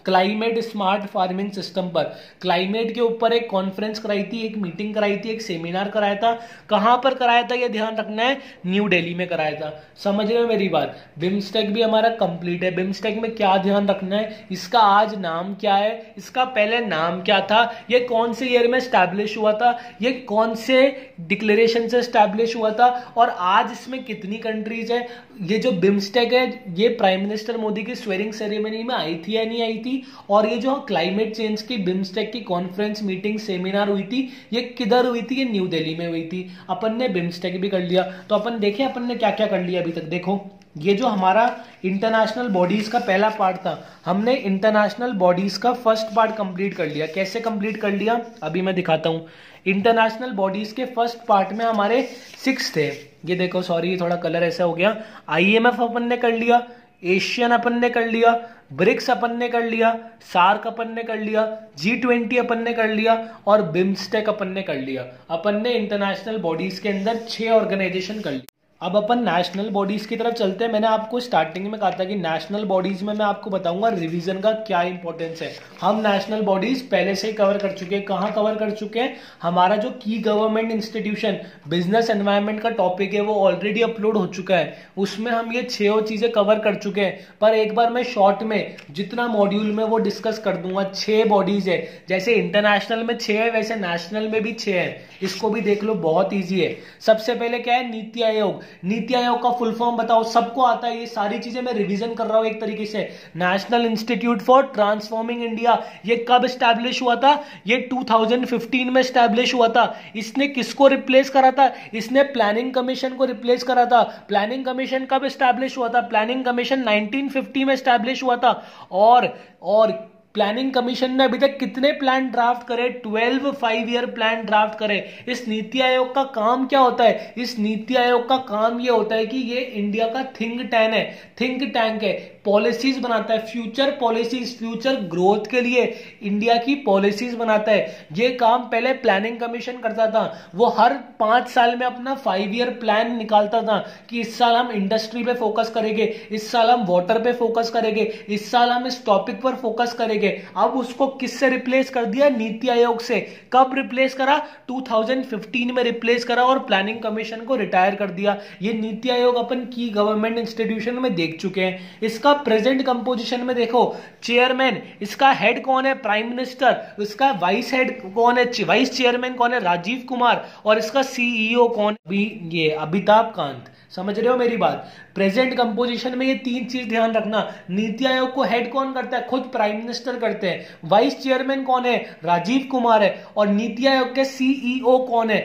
क्लाइमेट स्मार्ट फार्मिंग सिस्टम पर, क्लाइमेट के ऊपर एक कॉन्फ्रेंस कराई थी, एक मीटिंग कराई थी, एक सेमिनार कराया था। कहां पर कराया था ये ध्यान रखना है, न्यू दिल्ली में कराया था। समझ रहे हो मेरी बात? बिम्स्टेक भी हमारा कंप्लीट है। बिम्स्टेक में क्या ध्यान रखना है, इसका आज नाम क्या है, इसका पहले नाम क्या था, ये कौन से ईयर में स्टैब्लिश हुआ था, ये कौन से डिक्लेरेशन से स्टैब्लिश हुआ था, और आज इसमें कितनी कंट्रीज है। ये जो बिम्स्टेक है ये प्राइम मिनिस्टर मोदी की स्वेरिंग सेरेमनी में आई थी या नहीं आई थी, और ये जो क्लाइमेट चेंज की बिम्स्टेक की कॉन्फ्रेंस, मीटिंग, सेमिनार हुई थी, ये किधर हुई थी? ये न्यू दिल्ली में हुई थी। अपन ने बिम्स्टेक भी कर लिया। तो अपन देखें अपन ने क्या क्या कर लिया अभी तक। देखो ये जो हमारा इंटरनेशनल बॉडीज का पहला पार्ट था, हमने इंटरनेशनल बॉडीज का फर्स्ट पार्ट कंप्लीट कर लिया। कैसे कंप्लीट कर लिया अभी मैं दिखाता हूं। इंटरनेशनल बॉडीज के फर्स्ट पार्ट में हमारे 6 थे। ये देखो, सॉरी थोड़ा कलर ऐसा हो गया। IMF अपन ने कर लिया, एशियन अपन ने कर लिया, ब्रिक्स अपन ने कर लिया, सार्क अपन ने कर लिया, G20 अपन ने कर लिया, और बिम्स्टेक अपन ने कर लिया। अपन ने इंटरनेशनल बॉडीज के अंदर 6 ऑर्गेनाइजेशन कर लिया। अब अपन नेशनल बॉडीज की तरफ चलते हैं। मैंने आपको स्टार्टिंग में कहा था कि नेशनल बॉडीज में मैं आपको बताऊंगा रिवीजन का क्या इंपॉर्टेंस है। हम नेशनल बॉडीज पहले से ही कवर कर चुके हैं। कहां कवर कर चुके हैं? हमारा जो की गवर्नमेंट इंस्टीट्यूशन बिजनेस एनवायरनमेंट का टॉपिक है वो ऑलरेडी अपलोड हो चुका है, उसमें हम ये 6 चीजें कवर कर चुके हैं। पर एक बार मैं शॉर्ट में जितना मॉड्यूल में वो डिस्कस कर दूंगा। 6 बॉडीज है, जैसे इंटरनेशनल में 6 है वैसे नेशनल में भी 6 है। इसको भी देख लो, बहुत ईजी है। सबसे पहले क्या है? नीति आयोग। नीति आयोग का फुल फॉर्म बताओ, सबको आता है। ये सारी चीजें मैं रिवीजन कर रहा हूं एक तरीके से। National institute for transforming India, ये कब स्टैब्लिश हुआ था? ये 2015 में स्टैब्लिश हुआ था। इसने किसको रिप्लेस करा था? इसने प्लानिंग कमीशन को रिप्लेस करा था। प्लानिंग कमीशन कब स्टैब्लिश हुआ था? प्लानिंग कमीशन 1950 में स्टैब्लिश हुआ था। और प्लानिंग कमीशन ने अभी तक कितने प्लान ड्राफ्ट करे? 12 5-ईयर प्लान ड्राफ्ट करे। इस नीति आयोग का काम क्या होता है? इस नीति आयोग का काम यह होता है कि ये इंडिया का थिंक टैंक है, थिंक टैंक है। पॉलिसीज बनाता है, फ्यूचर पॉलिसीज, फ्यूचर ग्रोथ के लिए इंडिया की पॉलिसीज बनाता है। ये काम पहले प्लानिंग कमीशन करता था। वो हर 5 साल में अपना 5-ईयर प्लान निकालता था कि इस साल हम इंडस्ट्री पे फोकस करेंगे, इस साल हम वाटर पे फोकस करेंगे, इस साल हम इस टॉपिक पर फोकस करेंगे। अब उसको किससे रिप्लेस कर दिया? नीति आयोग से। कब रिप्लेस करा? 2015 में रिप्लेस करा और प्लानिंग कमीशन को रिटायर कर दिया। ये नीति आयोग अपन की गवर्नमेंट इंस्टीट्यूशन में देख चुके हैं। इसका प्रेजेंट कंपोजिशन में देखो, चेयरमैन, इसका हेड कौन है? Prime minister. इसका वाइस हेड कौन है? वाइस चेयरमैन कौन है? राजीव कुमार। और इसका CEO कौन? ये अमिताभ कांत। समझ रहे हो मेरी बात? प्रेजेंट कंपोजिशन में ये 3 चीज ध्यान रखना। नीति आयोग को हेड कौन करता है? खुद प्राइम मिनिस्टर करते हैं। वाइस चेयरमैन कौन है? राजीव कुमार है। और नीति आयोग के CEO कौन है?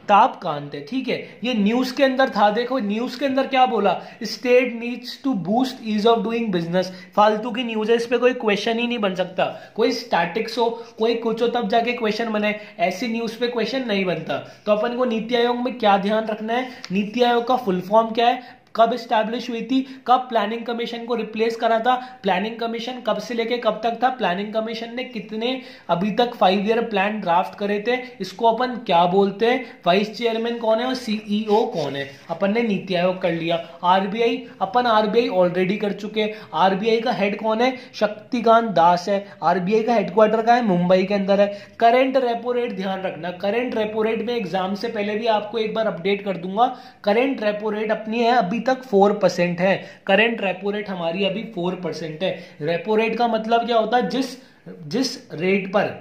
ताप थे, ठीक है। ये न्यूज के अंदर था, देखो न्यूज के अंदर क्या बोला, state needs to boost ease of doing business. फालतू की न्यूज है, इस पे कोई क्वेश्चन ही नहीं बन सकता, कोई स्टैटिक्स हो कोई कुछ हो तब जाके क्वेश्चन बने, ऐसी न्यूज पे क्वेश्चन नहीं बनता। तो अपन को नीति आयोग में क्या ध्यान रखना है, नीति आयोग का फुल फॉर्म क्या है, कब स्टैब्लिश हुई थी, कब प्लानिंग कमीशन को रिप्लेस करा था, प्लानिंग कमीशन कब से लेके कब तक था, प्लानिंग कमीशन ने कितने अभी तक 5 ईयर प्लान ड्राफ्ट करे थे, इसको अपन क्या बोलते हैं, वाइस चेयरमैन कौन है और सीईओ कौन है। अपन ने नीति आयोग कर लिया। आरबीआई, अपन आरबीआई ऑलरेडी कर चुके। आरबीआई का हेड कौन है, शक्तिकांत दास है। आरबीआई का हेडक्वार्टर का है, मुंबई के अंदर है। करंट रेपो रेट ध्यान रखना, करंट रेपो रेट में एग्जाम से पहले भी आपको एक बार अपडेट कर दूंगा। करंट रेपो रेट अपनी है अभी तक 4% है, करंट रेपो रेट हमारी अभी 4% है। रेपो रेट का मतलब क्या होता है, जिस रेट पर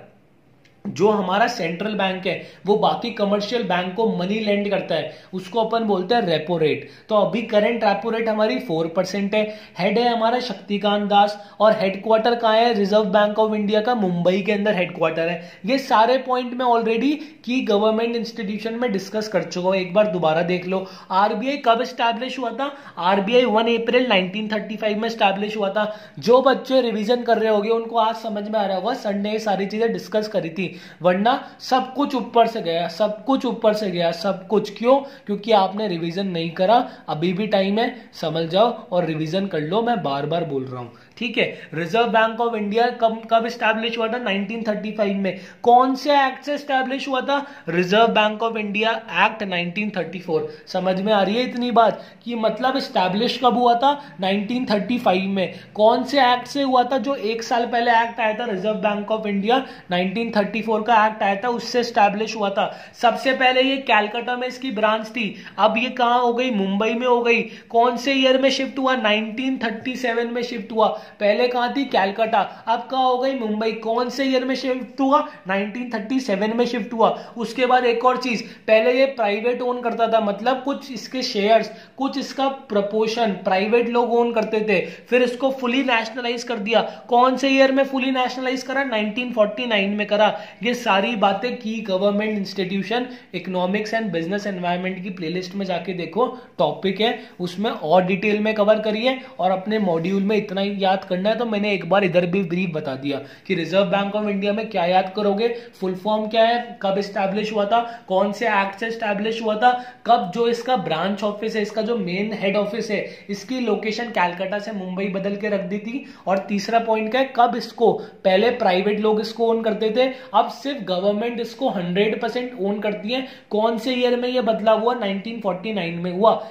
जो हमारा सेंट्रल बैंक है वो बाकी कमर्शियल बैंक को मनी लेंड करता है उसको अपन बोलते हैं रेपो रेट। तो अभी करंट रेपो रेट हमारी 4% है। हेड है हमारा शक्तिकांत दास और हेडक्वार्टर कहाँ है, रिजर्व बैंक ऑफ इंडिया का मुंबई के अंदर हेडक्वार्टर है। ये सारे पॉइंट में ऑलरेडी की गवर्नमेंट इंस्टीट्यूशन में डिस्कस कर चुका हूं, एक बार दोबारा देख लो। आरबीआई कब स्टैब्लिश हुआ था, आरबीआई 1 अप्रैल 1935 में स्टैब्लिश हुआ था। जो बच्चे रिवीजन कर रहे होंगे उनको आज समझ में आ रहा होगा, संडे ये सारी चीजें डिस्कस करी थी, वरना सब कुछ ऊपर से गया, सब कुछ ऊपर से गया, सब कुछ। क्यों, क्योंकि आपने रिवीजन नहीं करा। अभी भी टाइम है, समझ जाओ और रिवीजन कर लो, मैं बार बार बोल रहा हूं, ठीक है। रिजर्व बैंक ऑफ इंडिया कब स्टैब्लिश हुआ था, 1935 में। कौन से एक्ट से स्टैब्लिश हुआ था, reserve bank of India act 1934। समझ में आ रही है इतनी बात कि मतलब स्टैब्लिश कब हुआ था, 1935 में। कौन से एक्ट से हुआ था, जो एक साल पहले एक्ट आया था रिजर्व बैंक ऑफ इंडिया 1934 का एक्ट आया था, उससे स्टैब्लिश हुआ था। सबसे पहले ये कैलकाटा में इसकी ब्रांच थी, अब ये कहां हो गई, मुंबई में हो गई। कौन से ईयर में शिफ्ट हुआ, 1937 में शिफ्ट हुआ। पहले कहां थी, कैलकाटा, अब कहां हो गई, मुंबई। कौन से ईयर में शिफ्ट हुआ, 1937 में शिफ्ट हुआ। उसके बाद एक और चीज, पहले ये प्राइवेट ओन करता था, मतलब कुछ इसके शेयर्स, कुछ इसका प्रपोर्शन प्राइवेट लोग ओन करते थे, फिर इसको फुली नेशनलाइज कर दिया। कौन से ईयर में फुली नेशनलाइज करा, 1949 में करा। ये सारी बातें की government institution, economics and business environment की प्लेलिस्ट में जाके देखो, टॉपिक है उसमें और डिटेल में कवर करिए। और अपने मॉड्यूल में इतना ही याद करना है, तो मैंने एक बार इधर भी ब्रीफ बता दिया कि रिजर्व बैंक ऑफ इंडिया में क्या याद करोगे, फुल फॉर्म क्या है, कब स्टैब्लिश हुआ था, कौन से एक्ट से स्टैब्लिश हुआ था, कब जो इसका ब्रांच ऑफिस है, इसका जो मेन हेड ऑफिस है, इसकी लोकेशन कैलकाटा से मुंबई बदल के रख दी थी। और तीसरा पॉइंट क्या है, कब इसको, पहले प्राइवेट लोग इसको ओन करते थे, अब सिर्फ गवर्नमेंट इसको 100% ओन करती है। कौन से ईयर में यह बदलाव हुआ, 1949 में हुआ।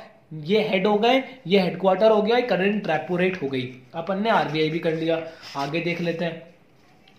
ये हेड हो गए, ये हेडक्वार्टर हो गया, करंट रेपो रेट हो गई। अपन ने आरबीआई भी कर लिया, आगे देख लेते हैं।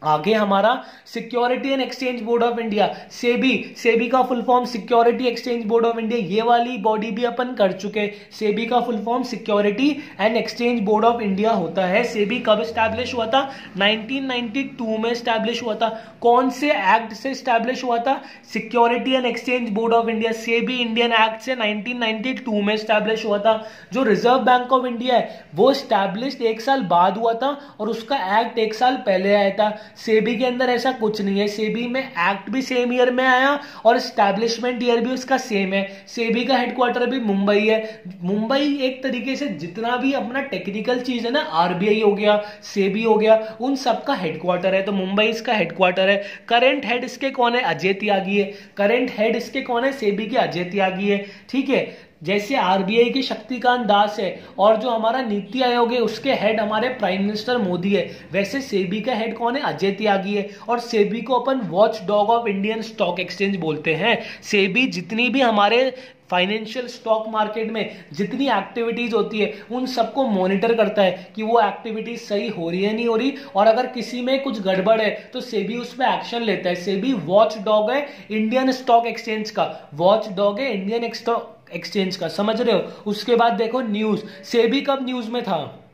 आगे हमारा security and exchange board of India, SEBI. SEBI का full form security exchange board of India, ये वाली बॉडी भी अपन कर चुके। सेबी का full form security and exchange board of India होता है। सेबी कब स्टैब्लिश हुआ था, 1992 में स्टैब्लिश हुआ था। कौन से एक्ट से स्टैब्लिश हुआ था, security and exchange board of India, SEBI Indian act से 1992 में स्टैब्लिश हुआ था। जो रिजर्व बैंक ऑफ इंडिया है वो स्टैब्लिश 1 साल बाद हुआ था और उसका एक्ट 1 साल पहले आया था। सेबी के अंदर ऐसा कुछ नहीं है, सेबी में एक्ट भी सेम ईयर में आया और स्टैब्लिशमेंट ईयर भी उसका सेम है। सेबी का हेडक्वार्टर भी मुंबई है। मुंबई एक तरीके से जितना भी अपना टेक्निकल चीज है ना, आरबीआई हो गया, सेबी हो गया, उन सबका हेडक्वार्टर है, तो मुंबई इसका हेडक्वार्टर है। करंट हेड इसके कौन है, अजय त्यागी है। करंट हेड इसके कौन है, सेबी के अजय त्यागी है, ठीक है। जैसे आरबीआई के शक्तिकांत दास है और जो हमारा नीति आयोग है उसके हेड हमारे प्राइम मिनिस्टर मोदी है, वैसे सेबी का हेड कौन है, अजय त्यागी है। और सेबी को अपन watchdog of Indian stock exchange बोलते हैं। सेबी जितनी भी हमारे फाइनेंशियल स्टॉक मार्केट में जितनी एक्टिविटीज होती है उन सबको मॉनिटर करता है कि वो एक्टिविटीज सही हो रही है नहीं हो रही, और अगर किसी में कुछ गड़बड़ है तो सेबी उस पर एक्शन लेता है। सेबी वॉच डॉग है इंडियन स्टॉक एक्सचेंज का, वॉच डॉग है इंडियन स्टॉक एक्सचेंज का, समझ रहे हो। उसके बाद देखो न्यूज, सेबी कब न्यूज में था,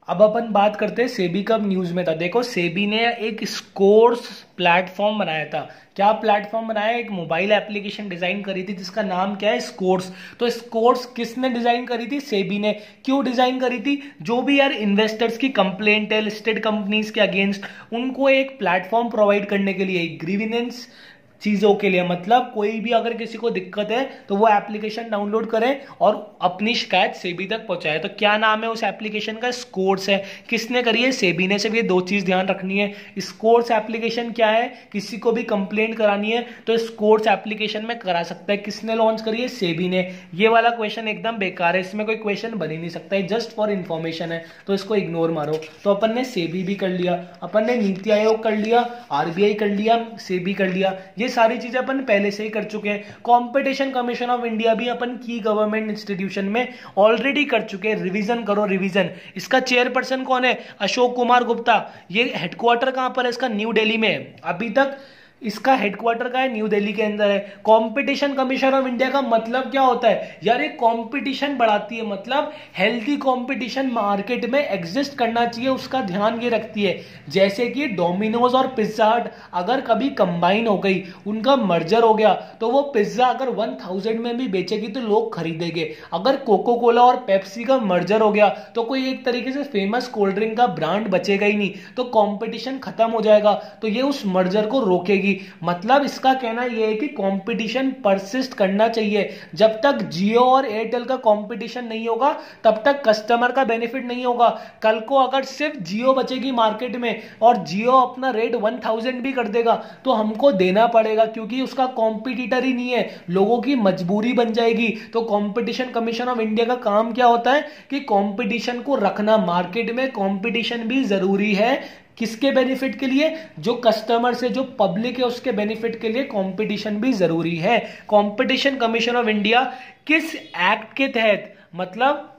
अब अपन बात करते हैं सेबी कब न्यूज में था। देखो सेबी ने एक स्कोर्स प्लेटफॉर्म बनाया था। क्या प्लेटफॉर्म बनाया, एक मोबाइल एप्लीकेशन डिजाइन करी थी जिसका नाम क्या है, स्कोर्स। तो स्कोर्स किसने डिजाइन करी थी, सेबी ने। क्यों डिजाइन करी थी, जो भी यार इन्वेस्टर्स की कंप्लेंट है लिस्टेड कंपनीज के अगेंस्ट, उनको एक प्लेटफॉर्म प्रोवाइड करने के लिए, ग्रीविनेंस, चीजों के लिए, मतलब कोई भी अगर किसी को दिक्कत है तो वो एप्लीकेशन डाउनलोड करें और अपनी शिकायत सेबी तक पहुंचाए। तो क्या नाम है उस एप्लीकेशन का? स्कोर्स है। किसने करी है? सेबी ने। सिर्फ ये दो चीज ध्यान रखनी है। स्कोर्स एप्लीकेशन क्या है? किसी को भी कंप्लेंट करानी है तो स्कोर्स एप्लीकेशन में करा सकता है। किसने लॉन्च करी है? सेबी ने। ये वाला क्वेश्चन एकदम बेकार है, इसमें कोई क्वेश्चन बन ही नहीं सकता है, जस्ट फॉर इंफॉर्मेशन है, तो इसको इग्नोर मारो। तो अपन ने सेबी भी कर लिया, अपन ने नीति आयोग कर लिया, आरबीआई कर लिया, सेबी कर लिया। ये सारी चीजें अपन पहले से ही कर चुके हैं। कंपटीशन कमीशन ऑफ इंडिया भी अपन की गवर्नमेंट इंस्टीट्यूशन में ऑलरेडी कर चुके हैं। रिवीजन करो, रिवीजन। इसका चेयरपर्सन कौन है? अशोक कुमार गुप्ता। ये हेडक्वार्टर कहां पर है इसका? न्यू दिल्ली में है। अभी तक इसका हेडक्वार्टर का है न्यू दिल्ली के अंदर है। कंपटीशन कमीशन ऑफ इंडिया का मतलब क्या होता है यार? ये कंपटीशन बढ़ाती है, मतलब हेल्थी कंपटीशन मार्केट में एग्जिस्ट करना चाहिए, उसका ध्यान ये रखती है। जैसे कि डोमिनोज और पिज्जा हट अगर कभी कंबाइन हो गई, उनका मर्जर हो गया, तो वो पिज्जा अगर 1000 में भी बेचेगी तो लोग खरीदेंगे। अगर कोको कोला और पेप्सी का मर्जर हो गया तो कोई एक तरीके से फेमस कोल्ड ड्रिंक का ब्रांड बचेगा ही नहीं, तो कंपटीशन खत्म हो जाएगा। तो ये उस मर्जर को रोकेगी। मतलब इसका कहना यह है कि कंपटीशन परसिस्ट करना चाहिए। जब तक जियो और एयरटेल का कंपटीशन नहीं होगा तब तक कस्टमर का बेनिफिट नहीं होगा। कल को अगर सिर्फ जियो बचेगी मार्केट में और जियो अपना रेट 1000 भी कर देगा तो हमको देना पड़ेगा, क्योंकि उसका कॉम्पिटिटर ही नहीं है, लोगों की मजबूरी बन जाएगी। तो कंपटीशन कमीशन ऑफ इंडिया का काम क्या होता है कि कंपटीशन को रखना, मार्केट में कंपटीशन भी जरूरी है। किसके बेनिफिट के लिए? जो कस्टमर से, जो पब्लिक है उसके बेनिफिट के लिए कंपटीशन भी जरूरी है। कंपटीशन कमीशन ऑफ इंडिया किस एक्ट के तहत, मतलब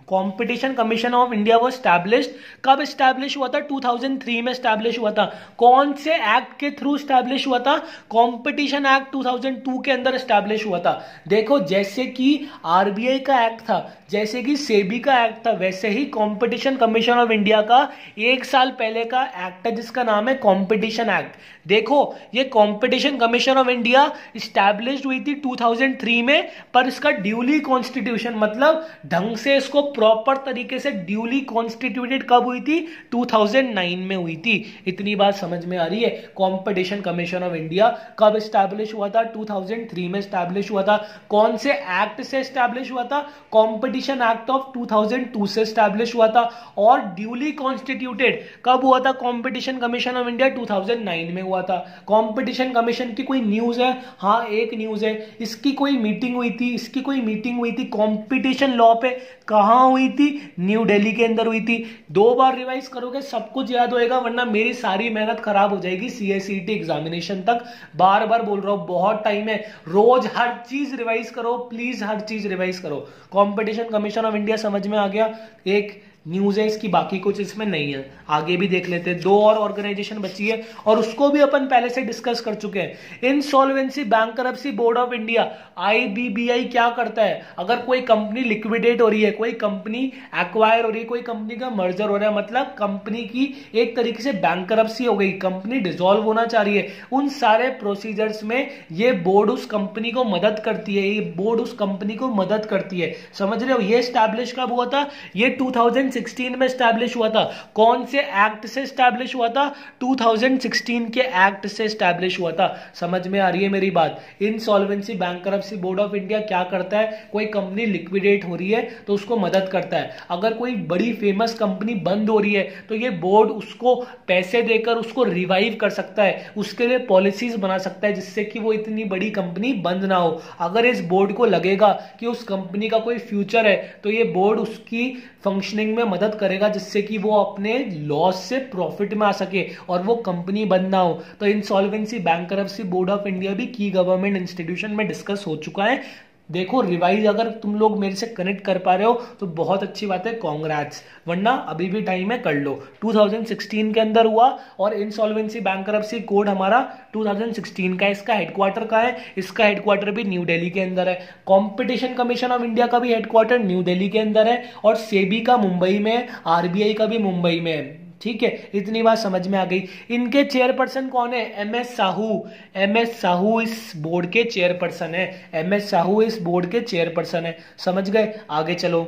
कंपटीशन कमीशन ऑफ इंडिया वो स्टैब्लिश्ड कब स्टैब्लिश हुआ था? 2003 में स्टैब्लिश हुआ था। कौन से एक्ट के थ्रू स्टैब्लिश हुआ था? कंपटीशन एक्ट 2002 के अंदर स्टैब्लिश हुआ था। देखो, जैसे कि आरबीआई का एक्ट था, जैसे कि सेबी का एक्ट था, वैसे ही कंपटीशन कमीशन ऑफ इंडिया का 1 साल पहले का एक्ट है जिसका नाम है कंपटीशन एक्ट। देखो, ये competition commission of India establish हुई थी 2003 में, पर इसका ड्यूली कॉन्स्टिट्यूशन, मतलब ढंग से इसको प्रॉपर तरीके से ड्यूली कॉन्स्टिट्यूटेड कब हुई थी? 2009 में हुई थी। इतनी बात समझ में आ रही है? कंपटीशन कमीशन ऑफ इंडिया कब स्टैब्लिश हुआ था? 2003 में स्टैब्लिश हुआ था। कौन से एक्ट से स्टैब्लिश हुआ था? कंपटीशन एक्ट ऑफ 2002 से स्टैब्लिश हुआ था। और ड्यूली कॉन्स्टिट्यूटेड कब हुआ था कंपटीशन कमीशन ऑफ इंडिया? 2009 में हुआ था। कंपटीशन कमीशन की कोई न्यूज है? हाँ, एक न्यूज है। इसकी कोई मीटिंग हुई थी, इसकी कोई मीटिंग हुई थी कंपटीशन लॉ पे। कहां हुई थी? न्यू दिल्ली के अंदर हुई थी। 2 बार रिवाइज करोगे सब कुछ याद होएगा, वरना मेरी सारी मेहनत खराब हो जाएगी सीएसईटी एग्जामिनेशन तक। बार बार बोल रहा हूं, बहुत टाइम है, रोज हर चीज रिवाइज करो प्लीज, हर चीज रिवाइज करो। कंपटीशन कमीशन ऑफ इंडिया समझ में आ गया? एक न्यूज है इसकी, बाकी कुछ इसमें नहीं है। आगे भी देख लेते हैं। 2 और ऑर्गेनाइजेशन बची है और उसको भी अपन पहले से डिस्कस कर चुके हैं। Insolvency bankruptcy board of India, IBBI, क्या करता है? अगर कोई कंपनी लिक्विडेट हो रही है, कोई कंपनी एक्वायर हो रही है, कोई कंपनी का मर्जर हो रहा है, मतलब कंपनी की एक तरीके से बैंकरप्सी हो गई, कंपनी डिसॉल्व होना चाह रही है, उन सारे प्रोसीजर्स में ये बोर्ड उस कंपनी को मदद करती है। ये बोर्ड उस कंपनी को मदद करती है। समझ रहे हो? ये स्टैब्लिश कब हुआ था? ये 2016 में स्टैब्लिश हुआ था। कौन से एक्ट से स्टैब्लिश हुआ था? 2016 के एक्ट से स्टैब्लिश हुआ था। समझ में आ रही है मेरी बात? Insolvency bankruptcy board of India क्या करता है? कोई कंपनी लिक्विडेट हो रही है तो उसको मदद करता है। अगर कोई बड़ी फेमस कंपनी बंद हो रही है तो ये बोर्ड उसको पैसे देकर उसको रिवाइव कर सकता है, उसके लिए पॉलिसीज बना सकता है जिससे कि वो इतनी बड़ी कंपनी बंद ना हो। अगर इस बोर्ड को लगेगा कि उस कंपनी का कोई फ्यूचर है तो ये बोर्ड उसकी फंक्शनिंग में मदद करेगा जिससे कि वो अपने लॉस से प्रॉफिट में आ सके और वो कंपनी बंद ना हो। तो insolvency bankruptcy board of India भी की गवर्नमेंट इंस्टीट्यूशन में डिस्कस हो चुका है। देखो, रिवाइज अगर तुम लोग मेरे से कनेक्ट कर पा रहे हो तो बहुत अच्छी बात है, कांग्रेट्स, वरना अभी भी टाइम है, कर लो। 2016 के अंदर हुआ और इंसॉल्वेंसी बैंकरप्सी कोड हमारा 2016 का है। इसका हेडक्वार्टर कहाँ है? इसका हेडक्वार्टर भी न्यू दिल्ली के अंदर है। कंपटीशन कमीशन ऑफ इंडिया का भी हेडक्वार्टर न्यू दिल्ली के अंदर है और सेबी का मुंबई में है, आरबीआई का भी मुंबई में है। ठीक है, इतनी बात समझ में आ गई। इनके चेयरपर्सन कौन है? एमएस साहू। एमएस साहू इस बोर्ड के चेयरपर्सन है। एमएस साहू इस बोर्ड के चेयरपर्सन है। समझ गए? आगे चलो।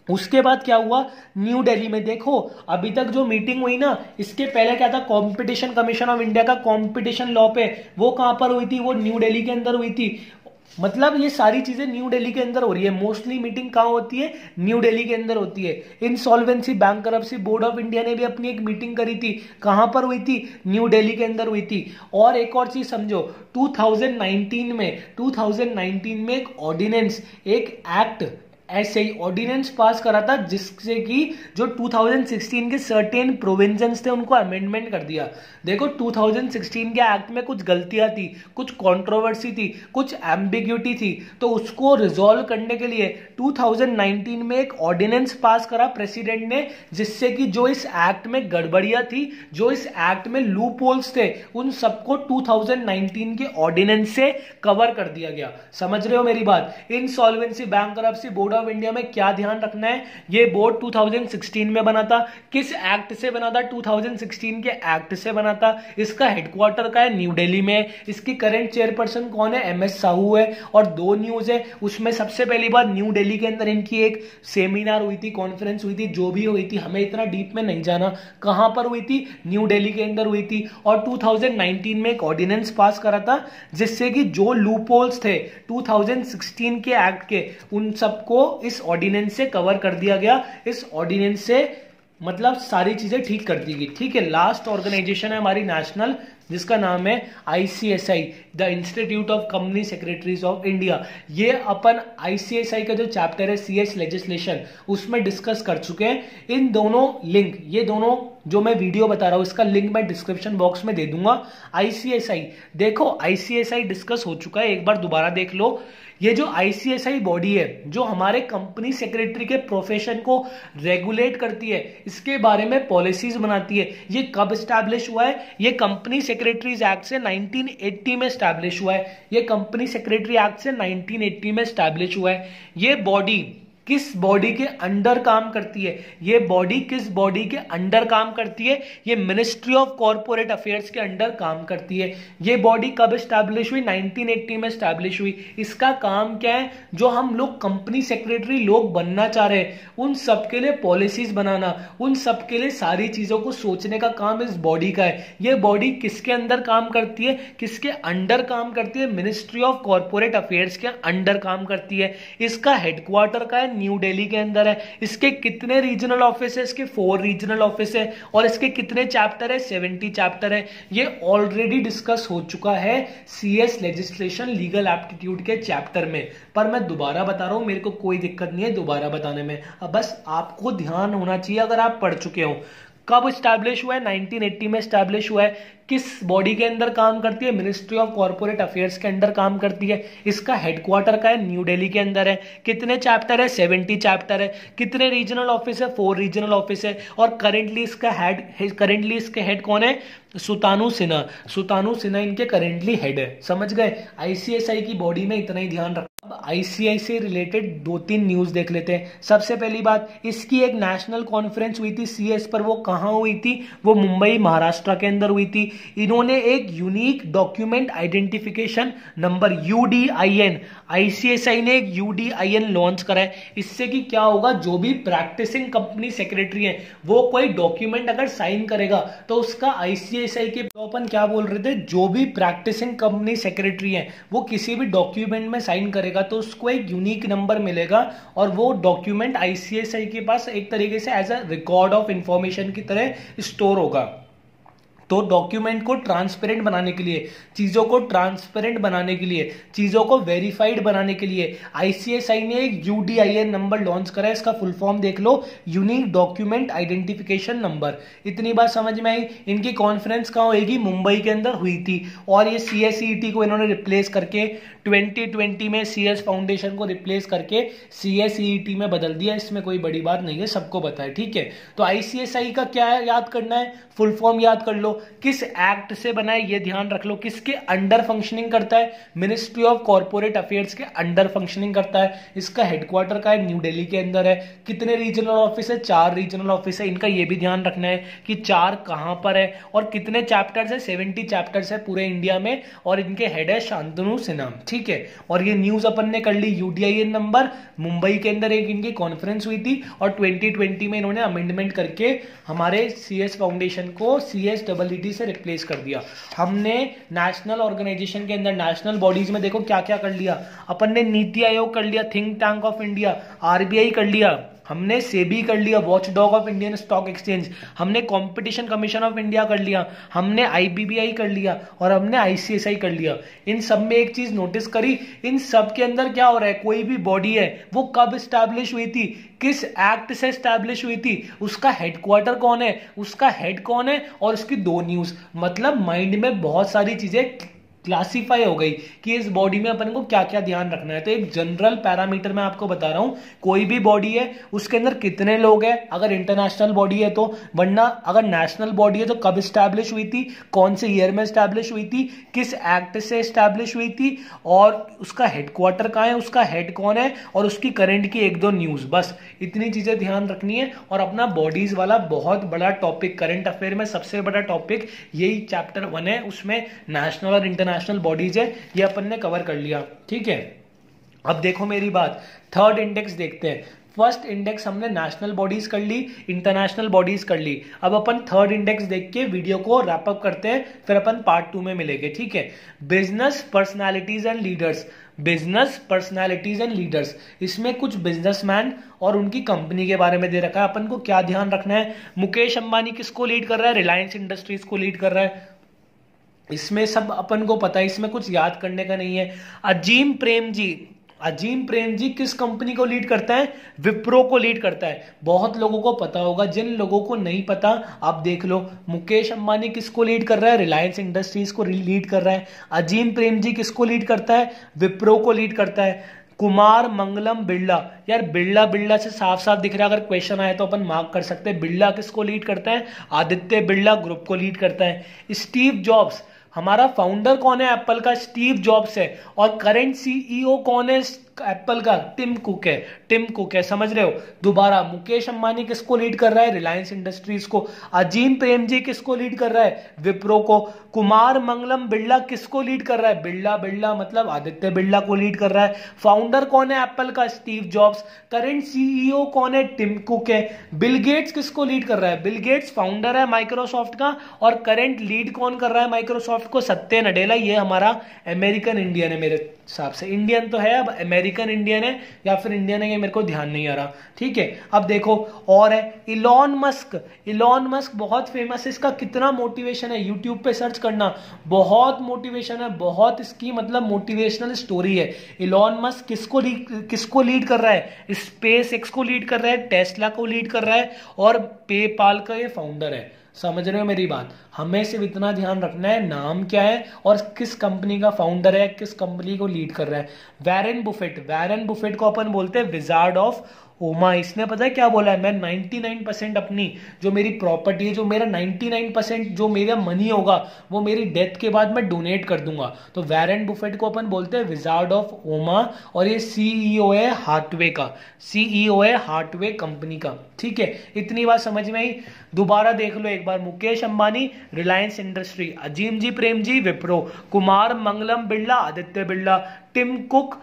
उसके बाद क्या हुआ, न्यू दिल्ली में देखो अभी तक जो मीटिंग हुई ना, इसके पहले क्या था, कंपटीशन कमीशन ऑफ इंडिया का कंपटीशन लॉ पे, वो कहां पर हुई थी, वो न्यू दिल्ली के अंदर हुई थी। मतलब ये सारी चीजें न्यू दिल्ली के अंदर हो रही है। मोस्टली मीटिंग कहां होती है, न्यू दिल्ली के अंदर होती है। Insolvency bankruptcy board of India ने भी अपनी एक मीटिंग करी थी, कहां पर हुई थी, न्यू दिल्ली के अंदर हुई थी। और एक और चीज समझो, 2019 में एक ऑर्डिनेंस, एक एक्ट, ऐसे ही ऑर्डिनेंस पास करा था, जिससे कि जो 2016 के सर्टेन प्रोविजंस थे उनको अमेंडमेंट कर दिया। देखो 2016 के एक्ट में कुछ गलतियां थी, कुछ कंट्रोवर्सी थी, कुछ एम्बिग्यूटी थी, तो उसको रिजॉल्व करने के लिए 2019 में एक ऑर्डिनेंस पास करा प्रेसिडेंट ने, जिससे कि जो इस एक्ट में गड़बड़ियां थी, जो इस एक्ट में लूप होल्स थे, उन सबको 2019 के ऑर्डिनेंस से कवर कर दिया गया। समझ रहे हो मेरी बात। Insolvency bankruptcy board of India में क्या ध्यान रखना है, ये बोर्ड 2016 में बना था। किस एक्ट से बना था, 2016 के एक्ट से बना था। इसका हेडक्वार्टर का है न्यू दिल्ली में। इसकी करंट चेयरपर्सन कौन है, एमएस साहू है। और दो न्यूज है उसमें, सबसे पहली बात न्यू दिल्ली के अंदर इनकी एक सेमिनार हुई थी, कॉन्फ्रेंस हुई थी, जो भी हुई थी हमें इतना डीप में नहीं जाना, कहां पर हुई थी, न्यू दिल्ली के अंदर हुई थी। और 2019 में एक ऑर्डिनेंस पास करा था, जिससे कि जो लूपहोल्स थे 2016 के एक्ट के, उन सबको इस ऑर्डिनेंस से कवर कर दिया गया। इस ऑर्डिनेंस से मतलब सारी चीजें ठीक कर दी गई। ठीक है, लास्ट ऑर्गेनाइजेशन है हमारी नेशनल, जिसका नाम है ICSI, the institute of company secretaries of India. ये अपन ICSI का जो चैप्टर है CS लेजिस्लेशन, उसमें डिस्कस कर चुके हैं। इन दोनों लिंक, ये दोनों जो मैं वीडियो बता रहा हूं, इसका लिंक मैं डिस्क्रिप्शन बॉक्स में दे दूंगा। ICSI देखो, ICSI डिस्कस हो चुका है, एक बार दोबारा देख लो। ये जो ICSI बॉडी है, जो हमारे कंपनी सेक्रेटरी के प्रोफेशन को रेगुलेट करती है, इसके बारे में पॉलिसीज बनाती है। ये कब स्टैब्लिश हुआ है, ये कंपनी सेक्रेटरीज एक्ट से 1980 में स्टैब्लिश हुआ है। ये कंपनी सेक्रेटरी एक्ट से 1980 में स्टैब्लिश हुआ है। ये बॉडी किस बॉडी के अंडर काम करती है, ये बॉडी किस बॉडी के अंडर काम करती है, ये मिनिस्ट्री ऑफ कॉर्पोरेट अफेयर्स के अंडर काम करती है। ये बॉडी कब स्टैब्लिश हुई, 1980 में स्टैब्लिश हुई। इसका काम क्या है, जो हम लोग कंपनी सेक्रेटरी लोग बनना चाह रहे हैं, उन सबके लिए पॉलिसीज बनाना, उन सबके लिए सारी चीजों को सोचने का काम इस बॉडी का है। ये बॉडी किसके अंदर काम करती है, किसके अंडर काम करती है, मिनिस्ट्री ऑफ कॉर्पोरेट अफेयर्स के अंडर काम करती है। इसका हेडक्वार्टर का है न्यू दिल्ली के अंदर है। इसके कितने रीजनल ऑफिस है, इसके 4 रीजनल ऑफिस है। और इसके कितने चैप्टर है, 70 चैप्टर है। ये ऑलरेडी डिस्कस हो चुका है CS लेजिस्लेशन लीगल एप्टीट्यूड के चैप्टर में, पर मैं दोबारा बता रहा हूं, मेरे को कोई दिक्कत नहीं है दोबारा बताने में। अब बस आपको ध्यान होना चाहिए, अगर आप पढ़ चुके हो। कब स्टैब्लिश हुआ है, 1980 में स्टैब्लिश हुआ है। किस बॉडी के अंदर काम करती है, मिनिस्ट्री ऑफ कॉर्पोरेट अफेयर्स के अंडर काम करती है। इसका हेडक्वार्टर का है न्यू दिल्ली के अंदर है। कितने चैप्टर है, 70 चैप्टर है। कितने रीजनल ऑफिस है, 4 रीजनल ऑफिस है। और करंटली इसके हेड कौन है, सुतानु सिन्हा। सुतानु सिन्हा इनके करंटली हेड है। समझ गए, ICSI की बॉडी में इतना ही ध्यान रखो। अब ICSI से रिलेटेड 2-3 न्यूज देख लेते हैं। सबसे पहली बात, इसकी एक नेशनल कॉन्फ्रेंस हुई थी CS पर। वो कहां हुई थी, वो मुंबई महाराष्ट्र के अंदर हुई थी। इन्होंने एक unique document identification number UDIN, ICSI ने एक UDIN लॉन्च करा है। इससे कि क्या होगा, जो भी प्रैक्टिसिंग कंपनी सेक्रेटरी है, वो कोई डॉक्यूमेंट अगर साइन करेगा तो उसका ICSI के, तो अपन क्या बोल रहे थे, जो भी प्रैक्टिसिंग कंपनी सेक्रेटरी है वो किसी भी डॉक्यूमेंट में साइन करेगा तो उसको एक यूनिक नंबर मिलेगा। और वो डॉक्यूमेंट ICSI के पास एक तरीके से as a record of information की तरह स्टोर होगा। तो डॉक्यूमेंट को ट्रांसपेरेंट बनाने के लिए, चीजों को ट्रांसपेरेंट बनाने के लिए, चीजों को वेरीफाइड बनाने के लिए ICSI ने एक UDIN नंबर लॉन्च करा है। इसका फुल फॉर्म देख लो, यूनिक डॉक्यूमेंट आइडेंटिफिकेशन नंबर। इतनी बात समझ में आई। इनकी कॉन्फ्रेंस कहां होगी, मुंबई के अंदर हुई थी। और ये CSET को इन्होंने रिप्लेस करके 2020 में CS फाउंडेशन को रिप्लेस करके CSET में बदल दिया। इसमें कोई बड़ी बात नहीं है, सबको पता है। ठीक है, तो ICSI का क्या याद करना है, फुल फॉर्म याद कर लो, किस एक्ट से बना है ये ध्यान रख लो, किसके अंडर फंक्शनिंग करता है, मिनिस्ट्री ऑफ कॉर्पोरेट अफेयर्स के अंडर फंक्शनिंग करता है, इसका हेडक्वार्टर का है न्यू दिल्ली के अंदर है, कितने रीजनल ऑफिस है, 4 रीजनल ऑफिस है, इनका ये भी ध्यान रखना है कि 4 कहां पर है, और कितने चैप्टर्स है, 70 चैप्टर्स है पूरे इंडिया में, और इनके हेड है शांतनु सिन्हा, ठीक है। और ये न्यूज अपन ने कर ली, यूडीआईएन नंबर, मुंबई के अंदर एक इनकी कॉन्फ्रेंस हुई थी और 2020 में इन्होंने अमेंडमेंट करके हमारे सीएस फाउंडेशन को CSEET से रिप्लेस कर दिया। हमने नेशनल ऑर्गेनाइजेशन के अंदर, नेशनल बॉडीज में देखो क्या क्या कर लिया अपन ने, नीति आयोग कर लिया, think tank of India, RBI कर लिया, हमने सेबी कर लिया, watch dog of Indian stock exchange, हमने कंपटीशन कमीशन ऑफ इंडिया कर लिया, हमने आईबीबीआई कर लिया, और हमने आईसीएसआई कर लिया। इन सब में एक चीज नोटिस करी, इन सब के अंदर क्या हो रहा है, कोई भी बॉडी है वो कब स्टैब्लिश हुई थी, किस एक्ट से स्टैब्लिश हुई थी, उसका हेडक्वार्टर कौन है, उसका हेड कौन है, और उसकी 2 न्यूज। मतलब माइंड में बहुत सारी चीजें क्लासिफाई हो गई कि इस बॉडी में अपन को क्या क्या ध्यान रखना है। तो एक जनरल पैरामीटर मैं आपको बता रहा हूं, कोई भी बॉडी है उसके अंदर कितने लोग हैं, अगर इंटरनेशनल बॉडी है तो, वरना अगर नेशनल बॉडी है तो कब स्टैब्लिश हुई थी, कौन से ईयर में स्टैब्लिश हुई थी, किस एक्ट से स्टैब्लिश हुई थी, और उसका हेडक्वार्टर कहां है, उसका हेड कौन है, और उसकी करंट की 1-2 न्यूज। बस इतनी चीजें ध्यान रखनी है। और अपना बॉडीज वाला बहुत बड़ा टॉपिक, करंट अफेयर में सबसे बड़ा टॉपिक यही चैप्टर 1 है, उसमें नेशनल और इंटरनेशनल बॉडीज है, ये अपन ने कवर कर लिया, ठीक है। अब देखो मेरी बात, थर्ड इंडेक्स देखते हैं। फर्स्ट इंडेक्स हमने नेशनल बॉडीज कर ली, इंटरनेशनल बॉडीज कर ली, अब अपन थर्ड इंडेक्स देख के वीडियो को रैप अप करते हैं, फिर अपन पार्ट 2 में मिलेंगे, ठीक है। Business personalities and leaders, business personalities and leaders, इसमें कुछ बिजनेसमैन और उनकी कंपनी के बारे में दे रखा है। अपन को क्या ध्यान रखना है, मुकेश अंबानी किसको लीड कर रहा है, रिलायंस इंडस्ट्रीज को लीड कर रहा है, इसमें सब अपन को पता है, इसमें कुछ याद करने का नहीं है। अजीम प्रेम जी किस कंपनी को लीड करता है, विप्रो को लीड करता है। बहुत लोगों को पता होगा, जिन लोगों को नहीं पता आप देख लो। मुकेश अंबानी किसको लीड कर रहा है, रिलायंस इंडस्ट्रीज को लीड कर रहा है। अजीम प्रेम जी किसको लीड करता है, विप्रो को लीड करता है। कुमार मंगलम बिरला, यार बिरला से साफ साफ दिख रहा है, अगर क्वेश्चन आए तो अपन मार्क कर सकते हैं। बिरला किसको लीड करता है, आदित्य बिरला ग्रुप को लीड करता है। स्टीव जॉब्स, हमारा फाउंडर कौन है एप्पल का, स्टीव जॉब्स है, और करंट सीईओ कौन है एप्पल का, टिम कुक है, समझ रहे हो। दोबारा मुकेश अंबानी किसको लीड कर रहा है, रिलायंस इंडस्ट्रीज को। अजीम प्रेम जी किसको लीड कर रहा है, विप्रो को। कुमार मंगलम बिरला किसको लीड कर रहा है, बिरला मतलब आदित्य बिरला को लीड कर रहा है। फाउंडर कौन है एप्पल का, स्टीव जॉब्स। करंट सीईओ कौन है, टिम कुक है। बिल गेट्स किसको लीड कर रहा है, बिल गेट्स फाउंडर है माइक्रोसॉफ्ट का, और करंट लीड कौन कर रहा है माइक्रोसॉफ्ट को, सत्य नडेला। ये हमारा अमेरिकन इंडियन है, मेरे हिसाब से इंडियन तो है, अब अमेरिकन इंडियन है या फिर इंडियन है ये मेरे को ध्यान नहीं आ रहा, ठीक है। अब देखो और है इलॉन मस्क बहुत फेमस है, इसका कितना मोटिवेशन है, यूट्यूब पे सर्च करना, बहुत मोटिवेशन है, बहुत इसकी मतलब मोटिवेशनल स्टोरी है। इलॉन मस्क किसको लीड कर रहा है, स्पेस एक्स को लीड कर रहा है, टेस्ला को लीड कर रहा है, और पेपाल का ये फाउंडर है। समझ रहे हो मेरी बात, हमें सिर्फ इतना ध्यान रखना है नाम क्या है और किस कंपनी का फाउंडर है, किस कंपनी को लीड कर रहा है। वैरेन बुफेट को अपन बोलते हैं विजार्ड ऑफ ओमा। इसने पता है क्या बोला है, मैं 99% अपनी जो मेरी प्रॉपर्टी है, जो मेरा 99% जो मेरा मनी होगा वो मेरी डेथ के बाद मैं डोनेट कर दूंगा। तो वैरेन बुफेट को अपन बोलते हैं विजार्ड ऑफ ओमा, और ये सीईओ है हार्टवे का, सीईओ है हार्टवे कंपनी का, ठीक है। इतनी बात समझ में आई, दोबारा देख लो एक बार। Mukesh Ambani Reliance industry, Azim ji Prem ji Wipro, Kumar Mangalam Birla Aditya Birla, Tim Cook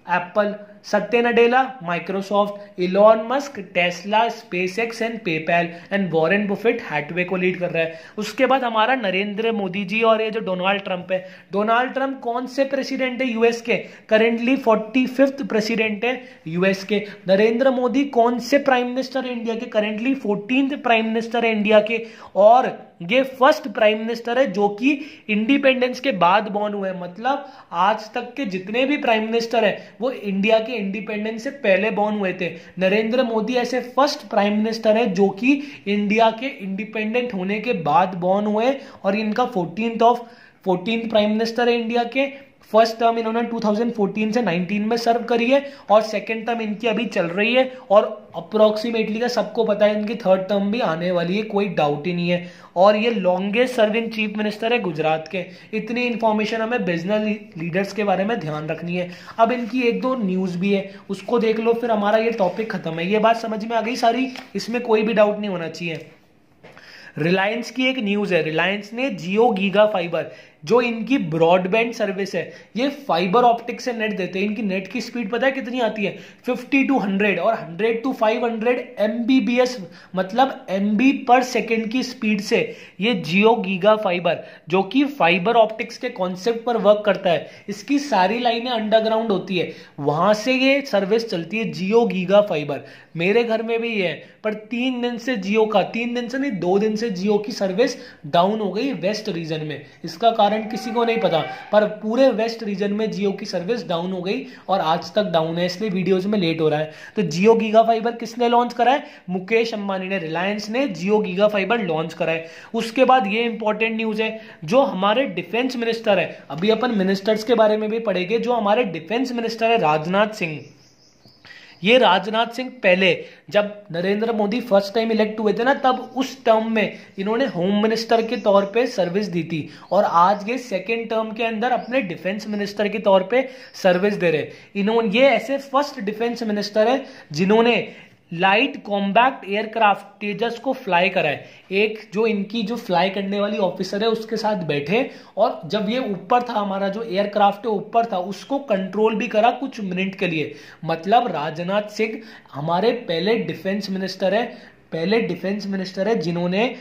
Apple, Satya Nadella Microsoft, Elon Musk Tesla, SpaceX and PayPal, and Warren Buffett Hathaway को लीड कर रहा है। उसके बाद हमारा नरेंद्र मोदी जी, और ये जो डोनाल्ड ट्रंप है, डोनाल्ड ट्रंप कौन से प्रेसिडेंट है यूएस के, करेंटली 45th प्रेसिडेंट है यूएस के। नरेंद्र मोदी कौन से प्राइम मिनिस्टर है इंडिया के, करेंटली 14th प्राइम मिनिस्टर है इंडिया के, और ये फर्स्ट प्राइम मिनिस्टर है जो कि इंडिपेंडेंस के बाद बॉर्न हुए। मतलब आज तक के जितने भी प्राइम मिनिस्टर है वो इंडिया के इंडिपेंडेंस से पहले बॉर्न हुए थे। नरेंद्र मोदी ऐसे फर्स्ट प्राइम मिनिस्टर है जो कि इंडिया के इंडिपेंडेंट होने के बाद बॉर्न हुए, और इनका 14th प्राइम मिनिस्टर है इंडिया के। फर्स्ट टर्म इन्होंने 2014 से 19 में सर्व करी है और सेकेंड टर्म इनकी अभी चल रही है और अप्रोक्सीमेटली का सबको पता है इनकी थर्ड टर्म भी आने वाली है, कोई डाउट ही नहीं है। और ये लॉन्गेस्ट सर्विंग चीफ मिनिस्टर है गुजरात के। इतनी इंफॉर्मेशन हमें बिजनेस लीडर्स के बारे में ध्यान रखनी है। अब इनकी एक दो न्यूज भी है, उसको देख लो, फिर हमारा ये टॉपिक खत्म है। ये बात समझ में आ गई सारी, इसमें कोई भी डाउट नहीं होना चाहिए। रिलायंस की एक न्यूज है, रिलायंस ने जियो गीगा फाइबर जो इनकी ब्रॉडबैंड सर्विस है, ये फाइबर ऑप्टिक से नेट देते हैं। इनकी नेट की स्पीड पता है कितनी आती है? 50 to 100 और 100 to 500 MBPS मतलब MB पर सेकेंड की स्पीड से ये जियो गीगा फाइबर जो कि फाइबर ऑप्टिक्स के कॉन्सेप्ट पर वर्क करता है, इसकी सारी लाइनें अंडरग्राउंड होती है, वहां से ये सर्विस चलती है जियो गीगा फाइबर। मेरे घर में भी ये है, पर 3 दिन से जियो का, 3 दिन से नहीं 2 दिन से जियो की सर्विस डाउन हो गई वेस्ट रीजन में। इसका कारण किसी को नहीं पता, पर पूरे वेस्ट रीजन में जियो की सर्विस डाउन हो गई और आज तक डाउन है, इसलिए वीडियोस में लेट हो रहा है। तो जियो गीगा फाइबर किसने लॉन्च करा है? मुकेश अंबानी ने, रिलायंस ने जियो गीगा फाइबर लॉन्च करा है। उसके बाद ये इंपॉर्टेंट न्यूज है, जो हमारे डिफेंस मिनिस्टर है, अभी अपन मिनिस्टर्स के बारे में भी पढ़ेंगे, जो हमारे डिफेंस मिनिस्टर है राजनाथ सिंह। ये राजनाथ सिंह पहले जब Narendra Modi first time elect हुए थे ना, तब उस टर्म में इन्होंने होम मिनिस्टर के तौर पे सर्विस दी थी और आज ये सेकेंड टर्म के अंदर अपने डिफेंस मिनिस्टर के तौर पे सर्विस दे रहे। इन्होंने, ये ऐसे फर्स्ट डिफेंस मिनिस्टर है जिन्होंने लाइट कॉम्बैक्ट एयरक्राफ्ट तेजस को फ्लाई करा है। एक जो इनकी जो फ्लाई करने वाली ऑफिसर है उसके साथ बैठे और जब ये ऊपर था, हमारा जो एयरक्राफ्ट है ऊपर था, उसको कंट्रोल भी करा कुछ मिनट के लिए। मतलब राजनाथ सिंह हमारे पहले डिफेंस मिनिस्टर है जिन्होंने